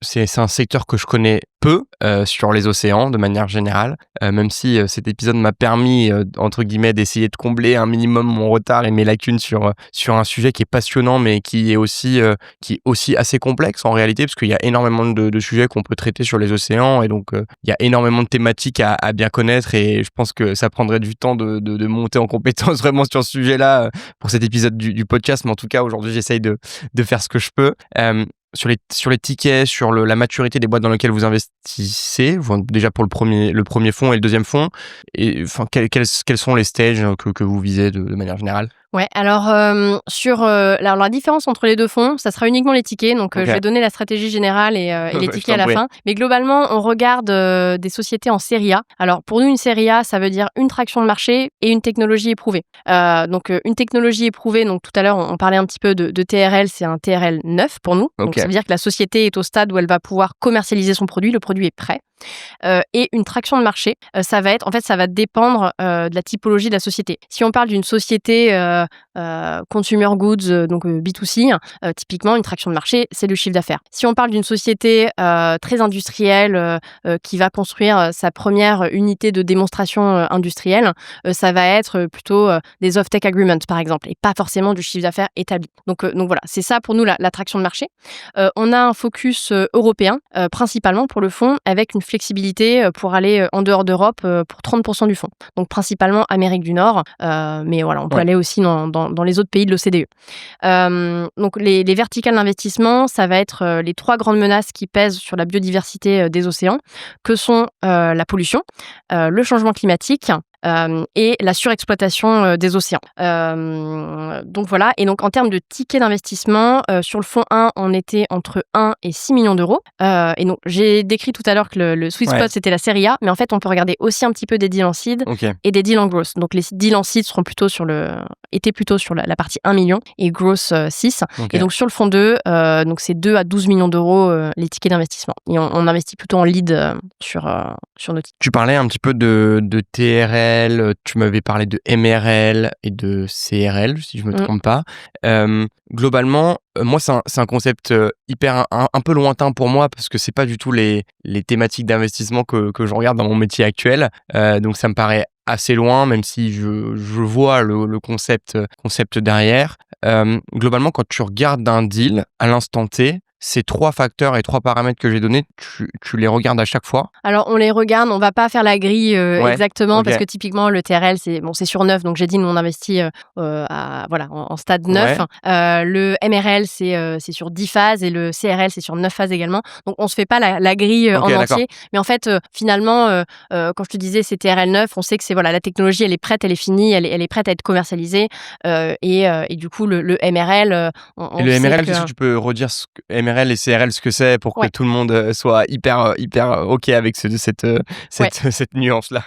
A: c'est un secteur que je connais peu sur les océans de manière générale, même si cet épisode m'a permis entre guillemets d'essayer de combler un minimum mon retard et mes lacunes sur un sujet qui est passionnant mais qui est aussi assez complexe en réalité, parce qu'il y a énormément de sujets qu'on peut traiter sur les océans, et donc il y a énormément de thématiques à bien connaître, et je pense que ça prendrait du temps de monter en compétence vraiment sur ce sujet-là pour cet épisode du podcast, mais en tout cas aujourd'hui j'essaye de faire ce que je peux. Sur les tickets, sur la maturité des boîtes dans lesquelles vous investissez, déjà pour le premier fonds et le deuxième fonds, et enfin quels sont les stages que vous visez de manière générale?
B: Ouais, alors alors la différence entre les deux fonds, ça sera uniquement les tickets. Donc je vais donner la stratégie générale et les tickets à la fin. Mais globalement, on regarde des sociétés en série A. Alors pour nous, une série A, ça veut dire une traction de marché et une technologie éprouvée. Donc une technologie éprouvée, donc tout à l'heure on parlait un petit peu de TRL, c'est un TRL 9 pour nous. Donc ça veut dire que la société est au stade où elle va pouvoir commercialiser son produit, le produit est prêt. Et une traction de marché, ça va dépendre de la typologie de la société. Si on parle d'une société consumer goods, donc B2C, typiquement une traction de marché, c'est le chiffre d'affaires. Si on parle d'une société très industrielle qui va construire sa première unité de démonstration industrielle, ça va être plutôt des off-take agreements par exemple, et pas forcément du chiffre d'affaires établi. Donc voilà, c'est ça pour nous la traction de marché. On a un focus européen principalement pour le fonds, avec une flexibilité pour aller en dehors d'Europe pour 30% du fonds. Donc principalement Amérique du Nord, mais voilà, on peut aller aussi dans les autres pays de l'OCDE. Donc les verticales d'investissement, ça va être les 3 grandes menaces qui pèsent sur la biodiversité des océans, que sont la pollution, le changement climatique, et la surexploitation des océans. Donc voilà, et donc en termes de tickets d'investissement, sur le fonds 1, on était entre 1 et 6 millions d'euros. Et donc j'ai décrit tout à l'heure que le sweet spot, c'était la série A, mais en fait on peut regarder aussi un petit peu des deals en seed et des deals en growth. Donc les deals en seed étaient plutôt sur la partie 1 million et growth 6. Et donc sur le fonds 2, donc c'est 2 à 12 millions d'euros les tickets d'investissement. Et on investit plutôt en lead sur nos tickets.
A: Tu parlais un petit peu de TRL, tu m'avais parlé de MRL et de CRL, si je me trompe pas. Globalement, moi, c'est un concept hyper un peu lointain pour moi, parce que c'est pas du tout les thématiques d'investissement que je regarde dans mon métier actuel. Donc ça me paraît assez loin, même si je vois le concept derrière. Globalement, quand tu regardes un deal à l'instant T, ces 3 facteurs et 3 paramètres que j'ai donnés, tu les regardes à chaque fois? Alors,
B: on les regarde, on va pas faire la grille exactement, parce que typiquement, le TRL, c'est sur 9. Donc, j'ai dit, nous, on investit en stade 9. Le MRL, c'est sur 10 phases, et le CRL, c'est sur 9 phases également. Donc, on se fait pas la grille en entier. Mais en fait, finalement, quand je te disais c'est TRL 9, on sait que la technologie, elle est prête, elle est finie, elle est prête à être commercialisée. Et du coup, le MRL...
A: Et le MRL, est-ce que tu peux redire ce que MRL et CRL, ce que c'est, pour que tout le monde soit hyper OK avec cette nuance-là?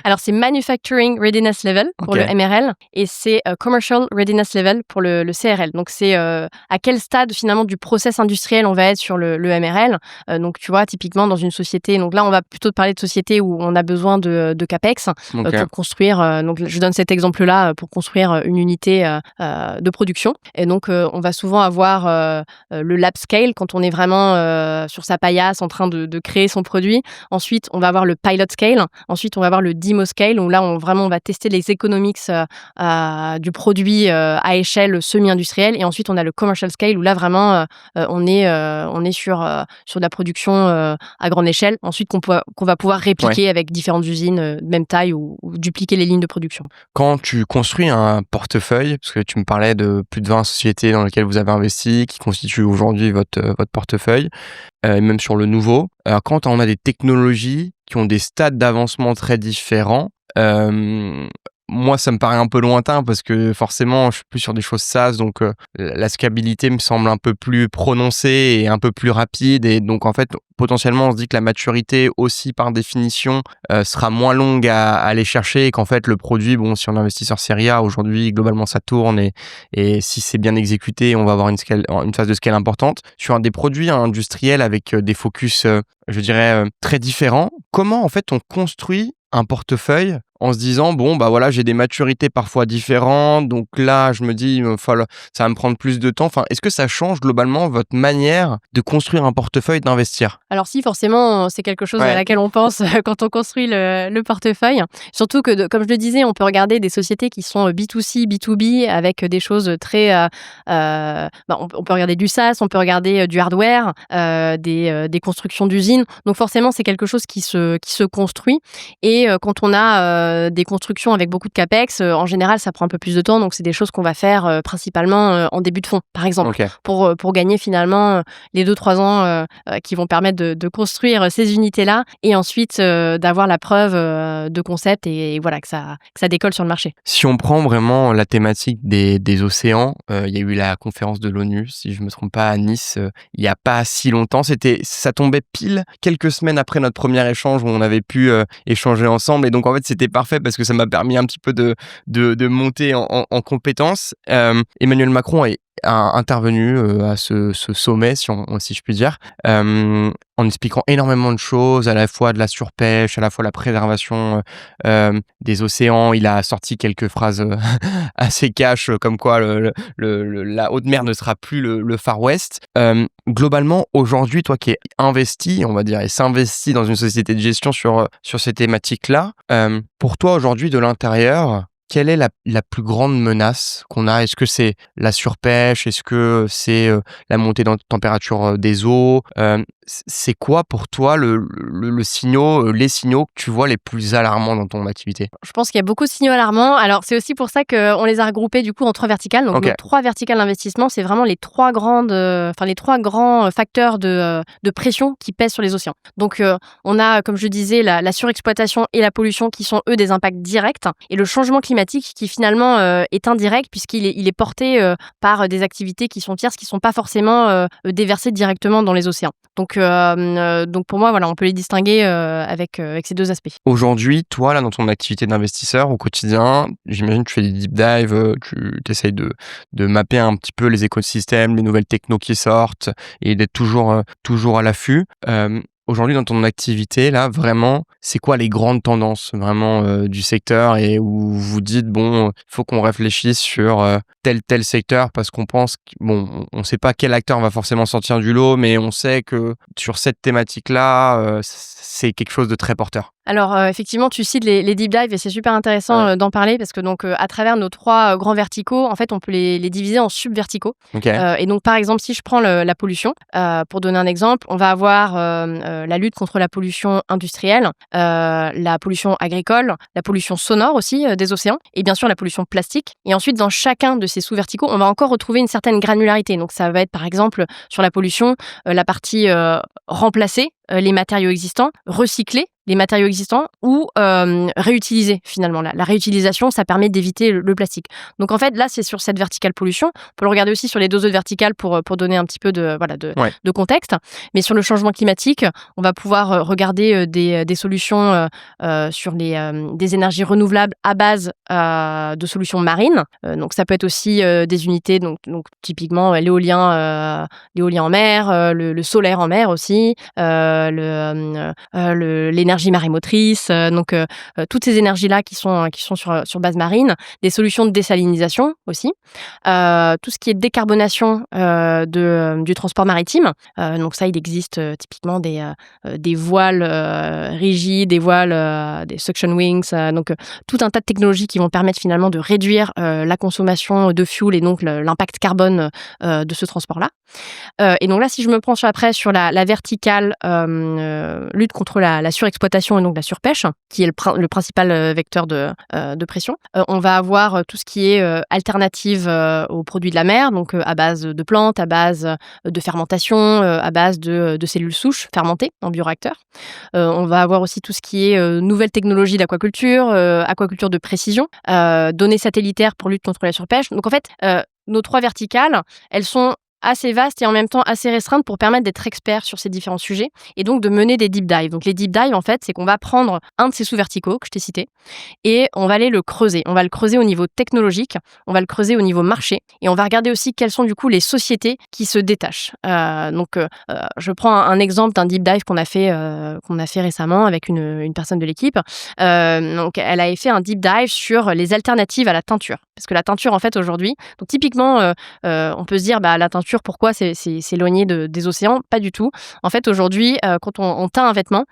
A: Alors,
B: c'est Manufacturing Readiness Level pour le MRL, et c'est Commercial Readiness Level pour le CRL. Donc, c'est à quel stade, finalement, du process industriel on va être sur le MRL. Donc, tu vois, typiquement, dans une société... Donc là, on va plutôt parler de société où on a besoin de CAPEX pour construire... donc, je donne cet exemple-là pour construire une unité de production. Et donc, on va souvent avoir le lab scale, scale, quand on est vraiment sur sa paillasse en train de créer son produit. Ensuite, on va avoir le pilot scale. Ensuite, on va avoir le demo scale, où là, on va tester les economics du produit à échelle semi-industrielle. Et ensuite, on a le commercial scale, où là, vraiment, on est sur de la production à grande échelle. Ensuite, qu'on va pouvoir répliquer avec différentes usines de même taille ou dupliquer les lignes de production.
A: Quand tu construis un portefeuille, parce que tu me parlais de plus de 20 sociétés dans lesquelles vous avez investi, qui constituent aujourd'hui votre portefeuille, et même sur le nouveau, quand on a des technologies qui ont des stades d'avancement très différents, moi, ça me paraît un peu lointain parce que forcément, je suis plus sur des choses SaaS, donc la scalabilité me semble un peu plus prononcée et un peu plus rapide. Et donc, en fait, potentiellement, on se dit que la maturité aussi, par définition, sera moins longue à aller chercher et qu'en fait, le produit, bon, si on investit sur Serie A, aujourd'hui, globalement, ça tourne et si c'est bien exécuté, on va avoir une phase de scale importante. Sur des produits industriels avec des focus, je dirais, très différents, comment, en fait, on construit un portefeuille en se disant bon bah voilà, j'ai des maturités parfois différentes, donc là je me dis ça va me prendre plus de temps. Enfin, est-ce que ça change globalement votre manière de construire un portefeuille, d'investir?
B: Alors si, forcément, c'est quelque chose à laquelle on pense quand on construit le portefeuille. Surtout que, comme je le disais, on peut regarder des sociétés qui sont B2C, B2B, avec des choses très... on peut regarder du SaaS, on peut regarder du hardware, des constructions d'usines. Donc forcément, c'est quelque chose qui se construit. Et quand on a des constructions avec beaucoup de capex, en général, ça prend un peu plus de temps. Donc c'est des choses qu'on va faire principalement en début de fonds, par exemple, pour gagner finalement les 2-3 ans qui vont permettre de construire ces unités-là et ensuite d'avoir la preuve de concept et voilà, que ça décolle sur le marché.
A: Si on prend vraiment la thématique des océans, il y a eu la conférence de l'ONU, si je me trompe pas, à Nice, il y a pas si longtemps. Ça tombait pile quelques semaines après notre premier échange où on avait pu échanger ensemble, et donc en fait c'était parfait parce que ça m'a permis un petit peu de monter en compétences. Emmanuel Macron a intervenu à ce sommet, si je puis dire, en expliquant énormément de choses, à la fois de la surpêche, à la fois la préservation des océans. Il a sorti quelques phrases assez cash, comme quoi la haute mer ne sera plus le Far West. Globalement, aujourd'hui, toi qui es investi, on va dire, et s'investit dans une société de gestion sur ces thématiques-là, pour toi aujourd'hui de l'intérieur, quelle est la plus grande menace qu'on a? Est-ce que c'est la surpêche? Est-ce que c'est la montée de température des eaux? C'est quoi pour toi les signaux que tu vois les plus alarmants dans ton activité?
B: Je pense qu'il y a beaucoup de signaux alarmants. Alors, c'est aussi pour ça qu'on les a regroupés du coup en 3 verticales. Donc, nos 3 verticales d'investissement, c'est vraiment les 3 grands facteurs de pression qui pèsent sur les océans. Donc, on a, comme je disais, la surexploitation et la pollution qui sont, eux, des impacts directs. Et le changement climatique qui, finalement, est indirect puisqu'il est porté par des activités qui sont tierces, qui ne sont pas forcément déversées directement dans les océans. Donc pour moi, voilà, on peut les distinguer avec ces 2 aspects.
A: Aujourd'hui, toi, là, dans ton activité d'investisseur au quotidien, j'imagine que tu fais des deep dives, tu essayes de mapper un petit peu les écosystèmes, les nouvelles technos qui sortent et d'être toujours à l'affût. Aujourd'hui, dans ton activité, là, vraiment, c'est quoi les grandes tendances vraiment du secteur, et où vous dites, bon, il faut qu'on réfléchisse sur tel secteur parce qu'on pense, on ne sait pas quel acteur va forcément sortir du lot, mais on sait que sur cette thématique-là, c'est quelque chose de très porteur.
B: Alors, effectivement, tu cites les deep dives et c'est super intéressant d'en parler parce que donc, à travers nos 3 grands verticaux, en fait, on peut les diviser en sub-verticaux. Et donc, par exemple, si je prends la pollution, pour donner un exemple, on va avoir la lutte contre la pollution industrielle, la pollution agricole, la pollution sonore aussi des océans et bien sûr la pollution plastique. Et ensuite, dans chacun de ces sous-verticaux, on va encore retrouver une certaine granularité. Donc, ça va être, par exemple, sur la pollution, la partie remplacer les matériaux existants, recycler les matériaux existants ou réutiliser finalement. La réutilisation, ça permet d'éviter le plastique. Donc en fait, là, c'est sur cette verticale pollution. On peut le regarder aussi sur les 2 autres verticales pour donner un petit peu de contexte. Mais sur le changement climatique, on va pouvoir regarder des solutions sur des énergies renouvelables à base de solutions marines. Donc ça peut être aussi des unités, donc typiquement l'éolien en mer, le solaire en mer aussi, l'énergie marémotrice, donc toutes ces énergies-là qui sont sur base marine, des solutions de désalinisation aussi, tout ce qui est décarbonation du transport maritime. Donc ça, il existe typiquement des voiles rigides, des voiles, des suction wings, donc tout un tas de technologies qui vont permettre finalement de réduire la consommation de fuel et donc l'impact carbone de ce transport-là. Et donc là, si je me penche après sur la verticale lutte contre la surexploitation et donc la surpêche, qui est le principal vecteur de pression, on va avoir tout ce qui est alternative aux produits de la mer, donc à base de plantes, à base de fermentation, à base de cellules souches fermentées en bioréacteur. On va avoir aussi tout ce qui est nouvelles technologies d'aquaculture, aquaculture de précision, données satellitaires pour lutte contre la surpêche. Donc en fait, nos 3 verticales, elles sont assez vastes et en même temps assez restreintes pour permettre d'être expert sur ces différents sujets et donc de mener des deep dives. Donc les deep dives, en fait, c'est qu'on va prendre un de ces sous-verticaux que je t'ai cité et on va aller le creuser. On va le creuser au niveau technologique, on va le creuser au niveau marché et on va regarder aussi quelles sont du coup les sociétés qui se détachent. Je prends un exemple d'un deep dive qu'on a fait récemment avec une personne de l'équipe. Donc elle avait fait un deep dive sur les alternatives à la teinture. Parce que la teinture, en fait, aujourd'hui, donc typiquement, on peut se dire, la teinture, pourquoi c'est éloigné des océans? Pas du tout. En fait, aujourd'hui, quand on teint un vêtement,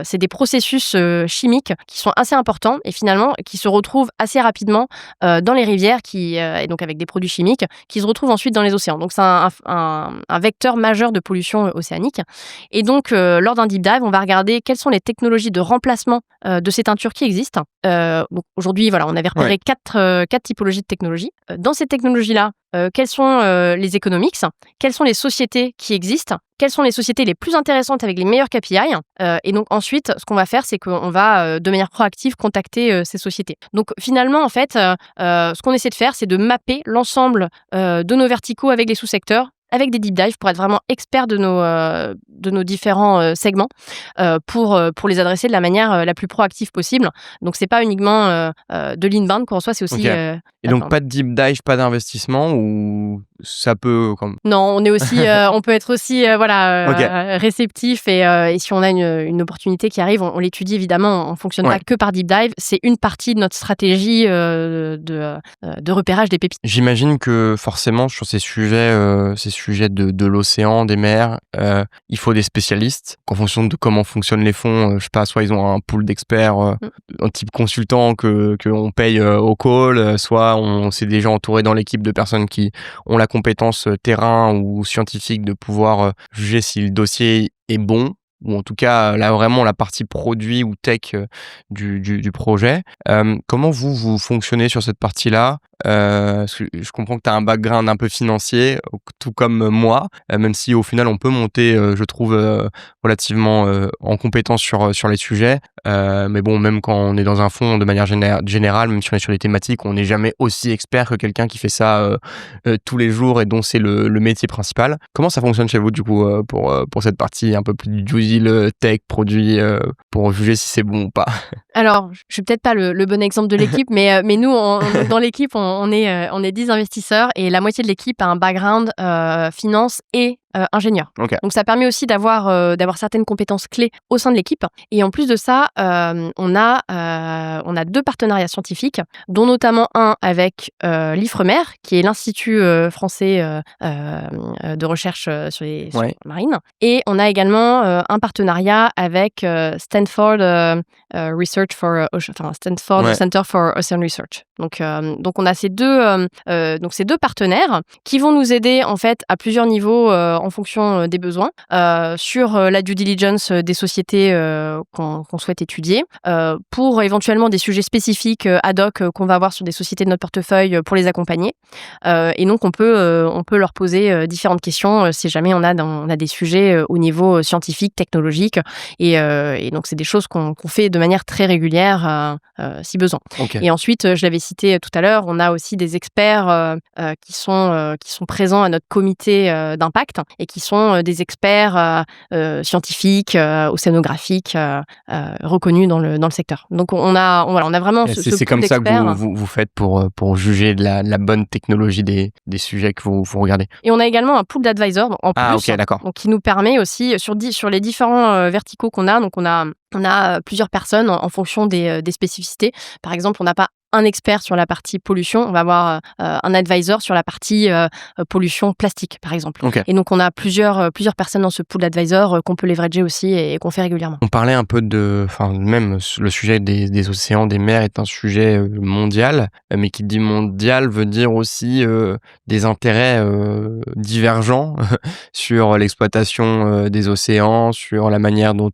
B: c'est des processus chimiques qui sont assez importants et finalement qui se retrouvent assez rapidement dans les rivières et donc avec des produits chimiques qui se retrouvent ensuite dans les océans. Donc, c'est un vecteur majeur de pollution océanique. Et donc, lors d'un deep dive, on va regarder quelles sont les technologies de remplacement de ces teintures qui existent. Donc aujourd'hui, voilà, on avait repéré 4 typologies de technologies. Dans ces technologies-là, quels sont les economics, quelles sont les sociétés qui existent, quelles sont les sociétés les plus intéressantes avec les meilleurs KPI. Et donc ensuite, ce qu'on va faire, c'est qu'on va de manière proactive contacter ces sociétés. Donc finalement, en fait, ce qu'on essaie de faire, c'est de mapper l'ensemble de nos verticaux avec les sous-secteurs, avec des deep dives pour être vraiment expert de nos différents segments pour les adresser de la manière la plus proactive possible. Donc, c'est pas uniquement de l'inbound qu'on reçoit, c'est aussi...
A: Et donc, pas de deep dive, pas d'investissement ou ça peut...
B: Non, on est aussi, on peut être aussi réceptif et si on a une opportunité qui arrive, on l'étudie évidemment. On ne fonctionne pas que par deep dive. C'est une partie de notre stratégie de repérage des pépites.
A: J'imagine que forcément, sur ces sujets de l'océan, des mers, il faut des spécialistes. En fonction de comment fonctionnent les fonds, je sais pas, soit ils ont un pool d'experts, un type consultant qu'on paye au call, soit on s'est déjà entouré dans l'équipe de personnes qui ont la compétence terrain ou scientifique de pouvoir juger si le dossier est bon, ou en tout cas là vraiment la partie produit ou tech du projet. Comment vous fonctionnez sur cette partie-là? Parce que je comprends que tu as un background un peu financier, tout comme moi, même si au final on peut monter, je trouve, relativement en compétence sur les sujets. Mais bon, même quand on est dans un fonds de manière générale, même si on est sur les thématiques, on n'est jamais aussi expert que quelqu'un qui fait ça tous les jours et dont c'est le métier principal. Comment ça fonctionne chez vous du coup pour cette partie un peu plus du due deal, tech, produit, pour juger si c'est bon ou pas?
B: Alors, je suis peut-être pas le bon exemple de l'équipe, mais nous, dans l'équipe, on est 10 investisseurs et la moitié de l'équipe a un background finance et ingénieur.
A: Okay.
B: Donc, ça permet aussi d'avoir certaines compétences clés au sein de l'équipe. Et en plus de ça, on a 2 partenariats scientifiques, dont notamment un avec l'IFREMER, qui est l'Institut français de recherche sur les marines. Et on a également un partenariat avec Stanford Center for Ocean Research. Donc on a ces deux partenaires qui vont nous aider en fait à plusieurs niveaux en fonction des besoins sur la due diligence des sociétés qu'on souhaite étudier, pour éventuellement des sujets spécifiques ad hoc qu'on va avoir sur des sociétés de notre portefeuille pour les accompagner. Et donc on peut leur poser différentes questions si jamais on a des sujets au niveau scientifique, technologique, et donc c'est des choses qu'on fait de manière très régulière si besoin.
A: Okay.
B: Et ensuite, je l'avais cité tout à l'heure, on a aussi des experts qui sont présents à notre comité d'impact et qui sont des experts scientifiques, océanographiques reconnus dans le secteur. Donc on a vraiment ce
A: C'est
B: pool
A: comme ça que
B: d'experts.
A: vous faites pour juger de la bonne technologie des sujets que vous regardez.
B: Et on a également un pool d'advisors en
A: Ah,
B: plus,
A: ok, d'accord.
B: donc qui nous permet aussi sur les différents verticaux qu'on a. Donc on a plusieurs personnes en fonction des spécificités. Par exemple, on n'a pas un expert sur la partie pollution, on va avoir un advisor sur la partie pollution plastique, par exemple.
A: Ok.
B: Et donc, on a plusieurs personnes dans ce pool d'advisors qu'on peut leverager aussi et qu'on fait régulièrement.
A: On parlait un peu même le sujet des océans, des mers est un sujet mondial, mais qui dit mondial veut dire aussi des intérêts divergents sur l'exploitation des océans, sur la manière dont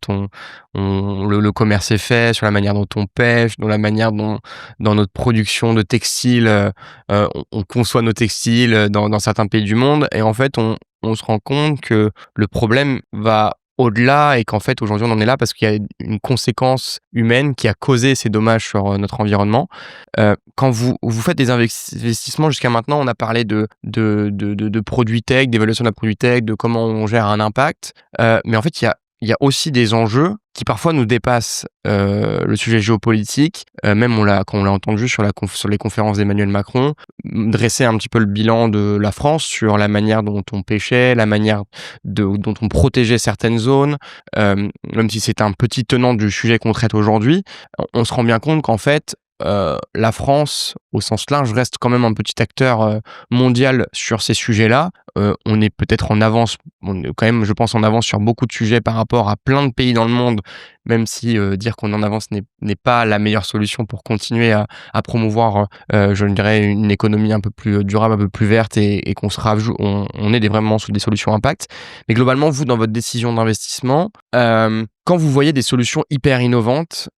A: le commerce est fait, sur la manière dont on pêche, dans la manière dont dans notre production de textiles, on conçoit nos textiles dans certains pays du monde. Et en fait, on se rend compte que le problème va au-delà et qu'en fait, aujourd'hui, on en est là parce qu'il y a une conséquence humaine qui a causé ces dommages sur notre environnement. Quand vous faites des investissements, jusqu'à maintenant, on a parlé de produits tech, d'évaluation d'un produit tech, de comment on gère un impact. Mais en fait, il y a aussi des enjeux qui parfois nous dépassent le sujet géopolitique. Même quand on l'a entendu sur les conférences d'Emmanuel Macron, dresser un petit peu le bilan de la France sur la manière dont on pêchait, la manière dont on protégeait certaines zones, même si c'est un petit tenant du sujet qu'on traite aujourd'hui, on se rend bien compte qu'en fait, la France, au sens large, reste quand même un petit acteur mondial sur ces sujets-là. On est peut-être en avance, on est quand même, je pense, en avance sur beaucoup de sujets par rapport à plein de pays dans le monde, même si dire qu'on est en avance n'est pas la meilleure solution pour continuer à promouvoir, je dirais, une économie un peu plus durable, un peu plus verte et qu'on on est vraiment sur des solutions impact. Mais globalement, vous, dans votre décision d'investissement, quand vous voyez des solutions hyper innovantes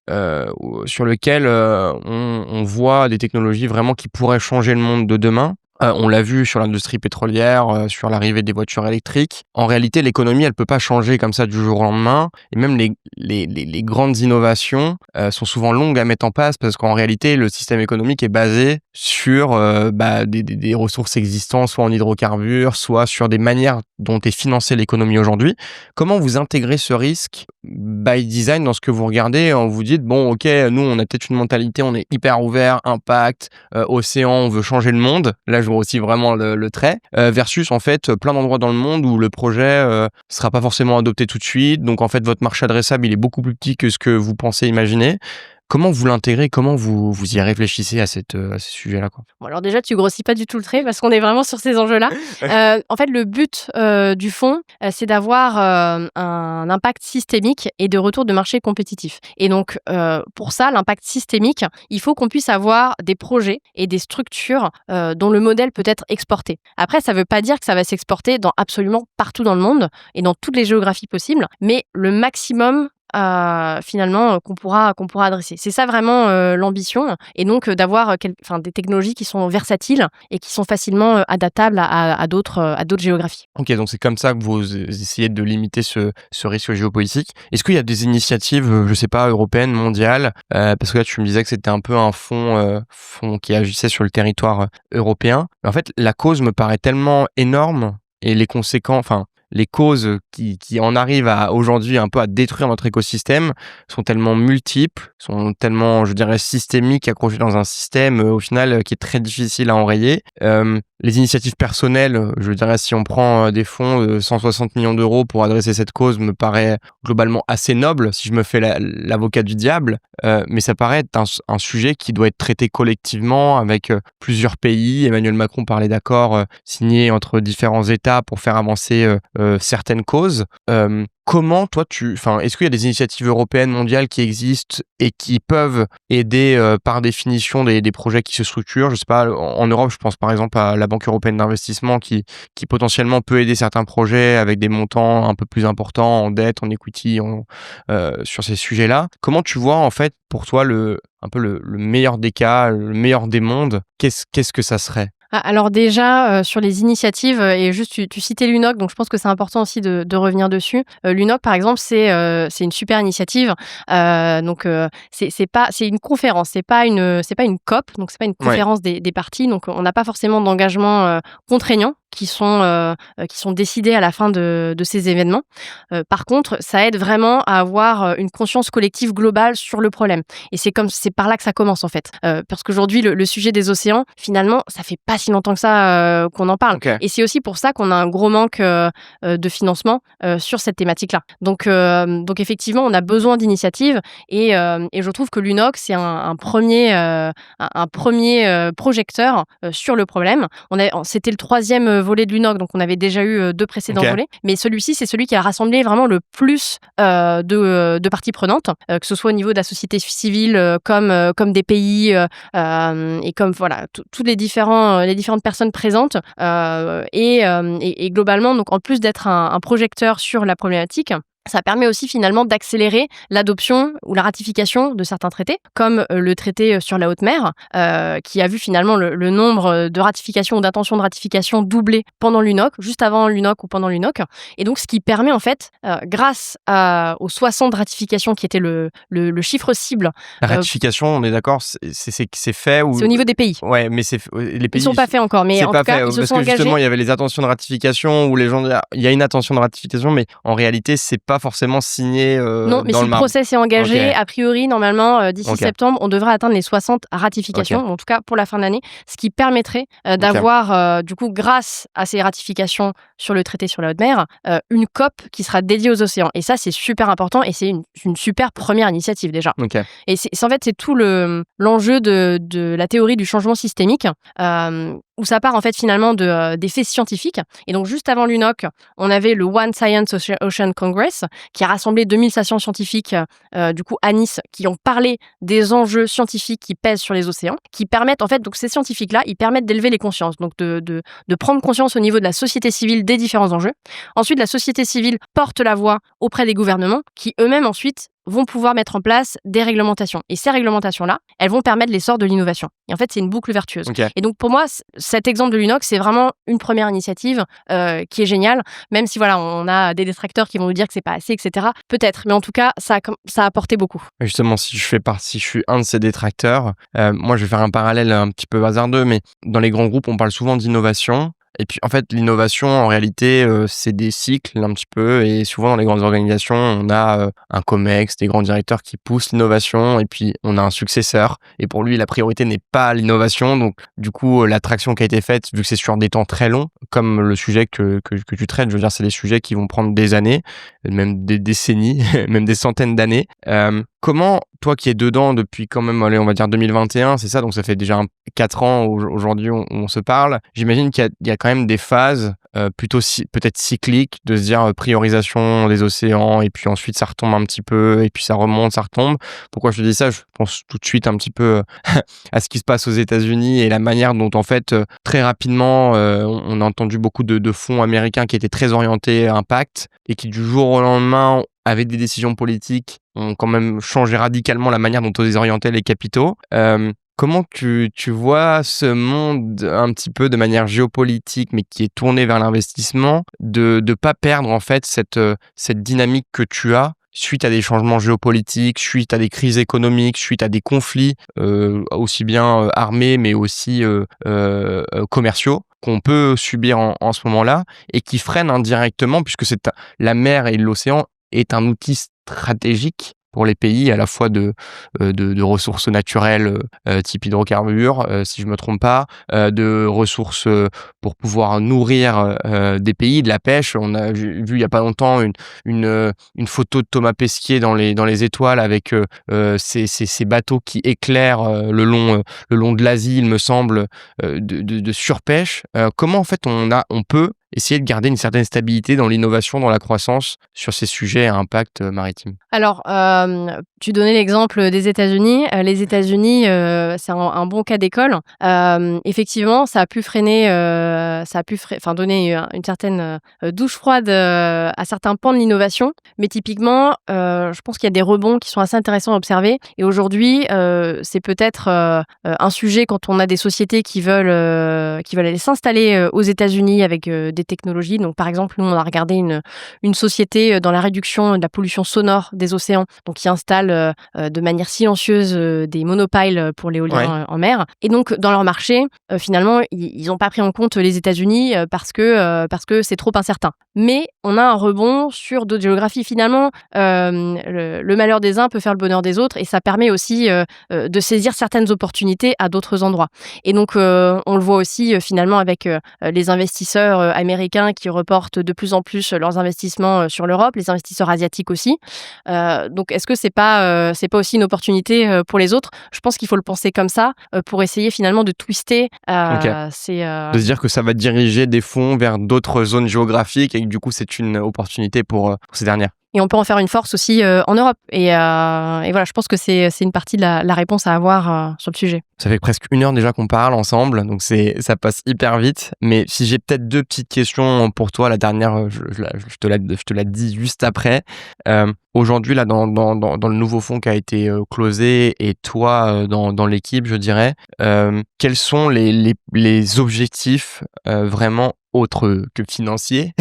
A: sur lesquelles on voit des technologies vraiment qui pourraient changer le monde de demain, on l'a vu sur l'industrie pétrolière, sur l'arrivée des voitures électriques. En réalité, l'économie, elle peut pas changer comme ça du jour au lendemain. Et même les grandes innovations sont souvent longues à mettre en place parce qu'en réalité, le système économique est basé sur des ressources existantes, soit en hydrocarbures, soit sur des manières dont est financée l'économie aujourd'hui. Comment vous intégrez ce risque by design dans ce que vous regardez? Vous dites, bon, ok, nous, on a peut-être une mentalité, on est hyper ouvert, impact, océan, on veut changer le monde. Là, je vois aussi vraiment le trait, versus en fait plein d'endroits dans le monde où le projet sera pas forcément adopté tout de suite. Donc en fait, votre marché adressable, il est beaucoup plus petit que ce que vous pensez imaginer. Comment vous l'intégrez? Comment vous y réfléchissez à ces sujets-là, quoi?
B: Bon, alors déjà, tu grossis pas du tout le trait parce qu'on est vraiment sur ces enjeux-là. En fait, le but du fonds, c'est d'avoir un impact systémique et de retour de marché compétitif. Et donc, pour ça, l'impact systémique, il faut qu'on puisse avoir des projets et des structures dont le modèle peut être exporté. Après, ça veut pas dire que ça va s'exporter dans absolument partout dans le monde et dans toutes les géographies possibles, mais le maximum finalement qu'on pourra adresser. C'est ça vraiment l'ambition, et donc d'avoir des technologies qui sont versatiles et qui sont facilement adaptables à d'autres géographies.
A: Ok, donc c'est comme ça que vous essayez de limiter ce risque géopolitique. Est-ce qu'il y a des initiatives, je sais pas, européennes, mondiales, parce que là tu me disais que c'était un peu un fonds qui agissait sur le territoire européen. Mais en fait, la cause me paraît tellement énorme et les causes qui en arrivent aujourd'hui un peu à détruire notre écosystème sont tellement multiples, sont tellement, je dirais, systémiques, accrochées dans un système au final qui est très difficile à enrayer. Les initiatives personnelles, je dirais, si on prend des fonds de 160 millions d'euros pour adresser cette cause, me paraît globalement assez noble, si je me fais l'avocat du diable, mais ça paraît être un sujet qui doit être traité collectivement avec plusieurs pays. Emmanuel Macron parlait d'accords signés entre différents États pour faire avancer certaines causes. Comment toi est-ce qu'il y a des initiatives européennes, mondiales qui existent et qui peuvent aider par définition des projets qui se structurent? Je sais pas, en Europe, je pense par exemple à la Banque européenne d'investissement qui potentiellement peut aider certains projets avec des montants un peu plus importants en dette, en equity, sur ces sujets-là. Comment tu vois en fait pour toi le meilleur des cas, le meilleur des mondes? Qu'est-ce que ça serait?
B: Alors déjà, sur les initiatives, et juste tu citais l'UNOC, donc je pense que c'est important aussi de revenir dessus. L'UNOC, par exemple, c'est une super initiative. C'est une conférence, c'est pas une COP, donc c'est pas une conférence des parties. Donc on n'a pas forcément d'engagement contraignant qui sont décidés à la fin de ces événements. Par contre, ça aide vraiment à avoir une conscience collective globale sur le problème. Et c'est par là que ça commence en fait. Parce qu'aujourd'hui, le sujet des océans, finalement, ça fait pas si longtemps que ça qu'on en parle.
A: Okay.
B: Et c'est aussi pour ça qu'on a un gros manque de financement sur cette thématique-là. Donc effectivement, on a besoin d'initiatives et je trouve que l'UNOC, c'est un premier projecteur sur le problème. C'était le 3e volet de l'UNOC, donc on avait déjà eu 2 précédents volets. Mais celui-ci, c'est celui qui a rassemblé vraiment le plus de parties prenantes, que ce soit au niveau de la société civile, comme des pays et comme voilà toutes les différentes personnes présentes et globalement, donc en plus d'être un projecteur sur la problématique, ça permet aussi finalement d'accélérer l'adoption ou la ratification de certains traités, comme le traité sur la haute mer, qui a vu finalement le nombre de ratifications ou d'intentions de ratification doubler pendant l'UNOC, juste avant l'UNOC ou pendant l'UNOC. Et donc, ce qui permet en fait, grâce aux 60 ratifications qui étaient le chiffre cible.
A: La ratification, on est d'accord, c'est fait ou...
B: C'est au niveau des pays.
A: Ouais, mais les pays...
B: Ils sont pas faits encore, mais en tout cas, ils se sont engagés.
A: Parce que justement, il y avait les intentions de ratification où les gens disaient, il y a une intention de ratification, mais en réalité, c'est pas forcément signé
B: non, mais si le process est engagé, a priori, normalement, d'ici septembre, on devrait atteindre les 60 ratifications, en tout cas pour la fin de l'année, ce qui permettrait d'avoir, du coup, grâce à ces ratifications sur le traité sur la haute mer, une COP qui sera dédiée aux océans. Et ça, c'est super important et c'est une super première initiative déjà. Et en fait, c'est tout l'enjeu de la théorie du changement systémique, où ça part en fait finalement des faits scientifiques. Et donc juste avant l'UNOC, on avait le One Science Ocean Congress qui a rassemblé 2000 stations scientifiques du coup à Nice qui ont parlé des enjeux scientifiques qui pèsent sur les océans, qui permettent en fait, donc ces scientifiques-là, ils permettent d'élever les consciences, donc de prendre conscience au niveau de la société civile des différents enjeux. Ensuite, la société civile porte la voix auprès des gouvernements qui eux-mêmes ensuite vont pouvoir mettre en place des réglementations. Et ces réglementations-là, elles vont permettre l'essor de l'innovation. Et en fait, c'est une boucle vertueuse. Et donc, pour moi, cet exemple de l'UNOC, c'est vraiment une première initiative qui est géniale, même si voilà, on a des détracteurs qui vont nous dire que c'est pas assez, etc. Peut-être, mais en tout cas, ça a apporté beaucoup.
A: Justement, si je suis un de ces détracteurs, moi, je vais faire un parallèle un petit peu hasardeux, mais dans les grands groupes, on parle souvent d'innovation. Et puis, en fait, l'innovation, en réalité, c'est des cycles un petit peu. Et souvent, dans les grandes organisations, on a un COMEX, des grands directeurs qui poussent l'innovation. Et puis, on a un successeur. Et pour lui, la priorité n'est pas l'innovation. Donc, du coup, l'attraction qui a été faite, vu que c'est sur des temps très longs, comme le sujet que tu traites, je veux dire, c'est des sujets qui vont prendre des années, même des décennies, même des centaines d'années. Comment, toi qui es dedans depuis quand même, allez, on va dire 2021, c'est ça, donc ça fait déjà 4 ans aujourd'hui on se parle. J'imagine qu'il y a quand même des phases plutôt peut-être cycliques de se dire priorisation des océans et puis ensuite ça retombe un petit peu et puis ça remonte, ça retombe. Pourquoi je te dis ça? Je pense tout de suite un petit peu à ce qui se passe aux États-Unis et la manière dont en fait très rapidement on a entendu beaucoup de fonds américains qui étaient très orientés à impact et qui du jour au lendemain avec des décisions politiques, ont quand même changé radicalement la manière dont on désorientait les capitaux. Comment tu vois ce monde un petit peu de manière géopolitique, mais qui est tourné vers l'investissement, de pas perdre en fait cette dynamique que tu as suite à des changements géopolitiques, suite à des crises économiques, suite à des conflits aussi bien armés, mais aussi commerciaux qu'on peut subir en ce moment-là et qui freinent indirectement, puisque la mer et l'océan est un outil stratégique pour les pays, à la fois de ressources naturelles type hydrocarbures, si je me trompe pas, de ressources pour pouvoir nourrir des pays, de la pêche. On a vu il y a pas longtemps une photo de Thomas Pesquet dans les étoiles avec ces bateaux qui éclairent le long de l'Asie, il me semble, de surpêche. Comment en fait on peut essayer de garder une certaine stabilité dans l'innovation, dans la croissance sur ces sujets à impact maritime?
B: Alors, tu donnais l'exemple des États-Unis. Les États-Unis, c'est un bon cas d'école. Effectivement, ça a pu freiner, donner une certaine douche froide à certains pans de l'innovation. Mais typiquement, je pense qu'il y a des rebonds qui sont assez intéressants à observer. Et aujourd'hui, c'est peut-être un sujet quand on a des sociétés qui veulent aller s'installer aux États-Unis avec des technologies. Donc, par exemple, nous, on a regardé une société dans la réduction de la pollution sonore des océans, donc qui installent de manière silencieuse des monopiles pour l'éolien en mer. Et donc, dans leur marché, finalement, ils n'ont pas pris en compte les États-Unis parce que c'est trop incertain. Mais on a un rebond sur d'autres géographies. Finalement, le malheur des uns peut faire le bonheur des autres, et ça permet aussi de saisir certaines opportunités à d'autres endroits. Et donc, on le voit aussi finalement avec les investisseurs américains qui reportent de plus en plus leurs investissements sur l'Europe, les investisseurs asiatiques aussi. Donc, est-ce que c'est pas aussi une opportunité pour les autres ? Je pense qu'il faut le penser comme ça pour essayer finalement de twister
A: de se dire que ça va diriger des fonds vers d'autres zones géographiques et que du coup c'est une opportunité pour ces dernières.
B: Et on peut en faire une force aussi en Europe. Et voilà, je pense que c'est une partie de la réponse à avoir sur le sujet.
A: Ça fait presque 1 heure déjà qu'on parle ensemble, donc ça passe hyper vite. Mais si j'ai peut-être 2 petites questions pour toi, la dernière, je te la dis juste après. Aujourd'hui, là, dans le nouveau fonds qui a été closé, et toi, dans l'équipe, je dirais, quels sont les objectifs vraiment autres que financiers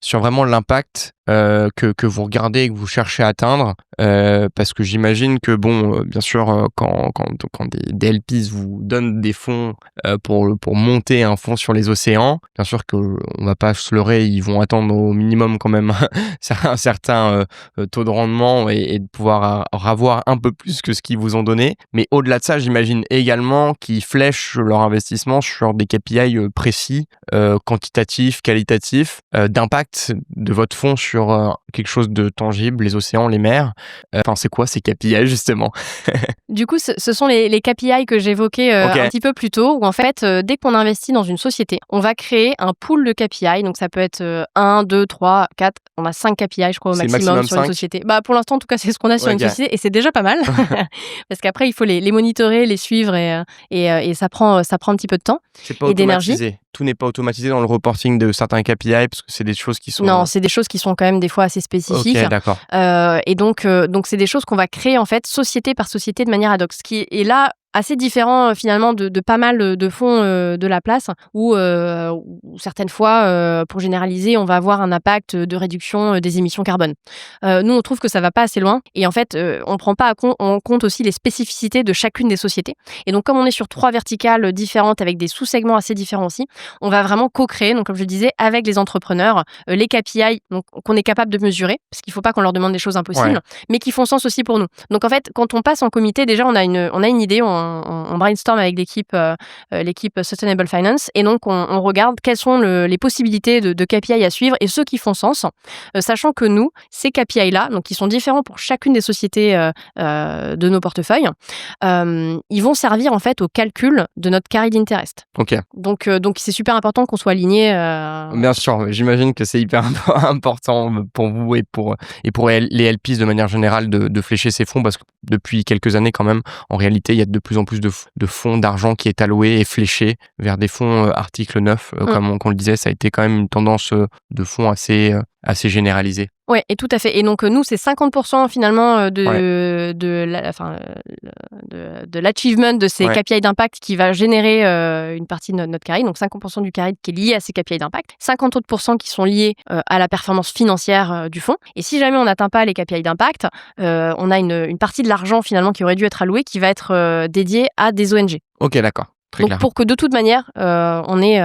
A: sur vraiment l'impact que vous regardez et que vous cherchez à atteindre, parce que j'imagine que bien sûr quand des LPs vous donnent des fonds pour monter un fonds sur les océans, bien sûr qu'on va pas se leurrer, ils vont attendre au minimum quand même un certain taux de rendement et de pouvoir avoir un peu plus que ce qu'ils vous ont donné. Mais au-delà de ça, j'imagine également qu'ils flèchent leur investissement sur des KPI précis, quantitatifs, qualitatifs, d'impact de votre fonds sur quelque chose de tangible, les océans, les mers. Enfin, c'est quoi ces KPI justement ?
B: Du coup, ce sont les KPI que j'évoquais un petit peu plus tôt, où en fait, dès qu'on investit dans une société, on va créer un pool de KPI. Donc ça peut être 1, 2, 3, 4, on a 5 KPI, je crois, au maximum sur
A: 5.
B: Une société. Pour l'instant, en tout cas, c'est ce qu'on a sur une société, et c'est déjà pas mal. Parce qu'après, il faut les monitorer, les suivre, et ça prend un petit peu de temps et d'énergie.
A: Tout n'est pas automatisé dans le reporting de certains KPI, parce que c'est des choses qui sont...
B: Non, c'est des choses qui sont quand même des fois assez spécifiques.
A: Ok, d'accord.
B: Et donc c'est des choses qu'on va créer en fait société par société de manière ad hoc. Ce qui est là assez différent finalement de pas mal de fonds de la place où certaines fois, pour généraliser, on va avoir un impact de réduction des émissions carbone. Nous, on trouve que ça va pas assez loin, et en fait, on prend pas en compte aussi les spécificités de chacune des sociétés. Et donc, comme on est sur 3 verticales différentes avec des sous-segments assez différents aussi, on va vraiment co-créer, donc comme je le disais, avec les entrepreneurs, les KPI donc, qu'on est capable de mesurer, parce qu'il faut pas qu'on leur demande des choses impossibles, mais qui font sens aussi pour nous. Donc en fait, quand on passe en comité, déjà on a une idée, on brainstorm avec l'équipe Sustainable Finance, et donc on regarde quelles sont les possibilités de KPI à suivre et ceux qui font sens, sachant que nous, ces KPI-là, donc qui sont différents pour chacune des sociétés de nos portefeuilles, ils vont servir en fait au calcul de notre carried interest.
A: Ok.
B: Donc c'est super important qu'on soit aligné.
A: Bien sûr, j'imagine que c'est hyper important pour vous et pour les LPs de manière générale de flécher ces fonds, parce que depuis quelques années quand même, en réalité, il y a de plus en plus de fonds d'argent qui est alloué et fléché vers des fonds article 9. Comme on le disait, ça a été quand même une tendance de fonds assez généralisée.
B: Ouais, et tout à fait. Et donc nous, c'est 50% finalement de l'achievement de ces KPI d'impact qui va générer une partie de notre carry. Donc 50% du carry qui est lié à ces KPI d'impact, 50 autres % qui sont liés à la performance financière du fonds. Et si jamais on n'atteint pas les KPI d'impact, on a une partie de l'argent finalement qui aurait dû être alloué qui va être dédiée à des ONG.
A: Ok, d'accord. Très
B: donc
A: clair.
B: pour que de toute manière, on ait...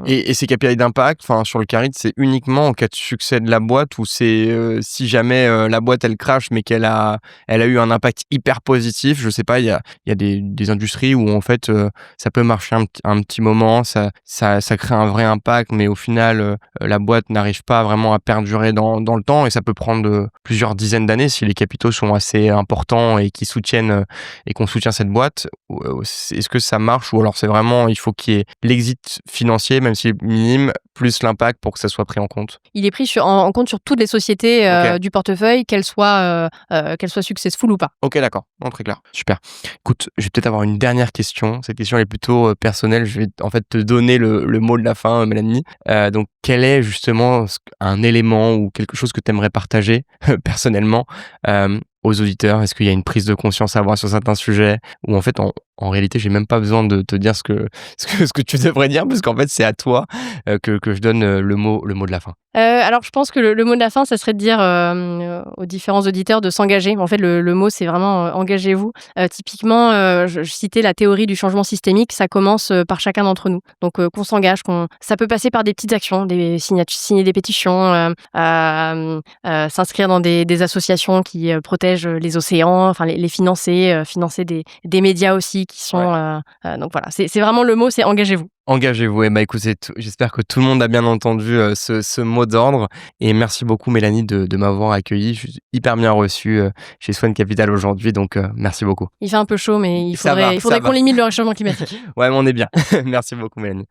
A: Et ces KPI d'impact, sur le carry, c'est uniquement en cas de succès de la boîte, ou c'est si jamais la boîte elle crache mais qu'elle a eu un impact hyper positif, je sais pas, il y a des industries où en fait ça peut marcher un petit moment, ça crée un vrai impact, mais au final la boîte n'arrive pas vraiment à perdurer dans le temps, et ça peut prendre plusieurs dizaines d'années si les capitaux sont assez importants et qui soutiennent et qu'on soutient cette boîte. Est-ce que ça marche, ou alors c'est vraiment il faut qu'il y ait l'exit financier, même s'il est minime, plus l'impact pour que ça soit pris en compte? Il est pris
B: en compte sur toutes les sociétés du portefeuille, qu'elles soient successful ou pas.
A: Ok, d'accord. Non, très clair. Super. Écoute, je vais peut-être avoir une dernière question. Cette question elle est plutôt personnelle. Je vais en fait te donner le mot de la fin, Mélanie. Donc, quel est justement un élément ou quelque chose que tu aimerais partager personnellement aux auditeurs? Est-ce qu'il y a une prise de conscience à avoir sur certains sujets, ou en fait en réalité j'ai même pas besoin de te dire ce que tu devrais dire, parce qu'en fait c'est à toi que je donne le mot de la fin?
B: Alors je pense que le mot de la fin, ça serait de dire, aux différents auditeurs de s'engager. En fait, le mot, c'est vraiment, engagez-vous. Typiquement, je citais la théorie du changement systémique, ça commence, par chacun d'entre nous. Donc, qu'on s'engage, qu'on ça peut passer par des petites actions, des signer des pétitions, s'inscrire dans des associations qui, protègent, les océans, enfin les financer, financer des médias aussi qui sont, donc voilà, c'est vraiment le mot, c'est engagez-vous.
A: Engagez-vous. Et bah écoutez, j'espère que tout le monde a bien entendu ce mot d'ordre. Et merci beaucoup, Mélanie, de m'avoir accueilli. Je suis hyper bien reçu chez Swan Capital aujourd'hui. Donc, merci beaucoup.
B: Il fait un peu chaud, mais il
A: Ça va,
B: faudrait
A: ça
B: qu'on
A: va.
B: limite le réchauffement climatique.
A: Ouais, mais on est bien. Merci beaucoup, Mélanie.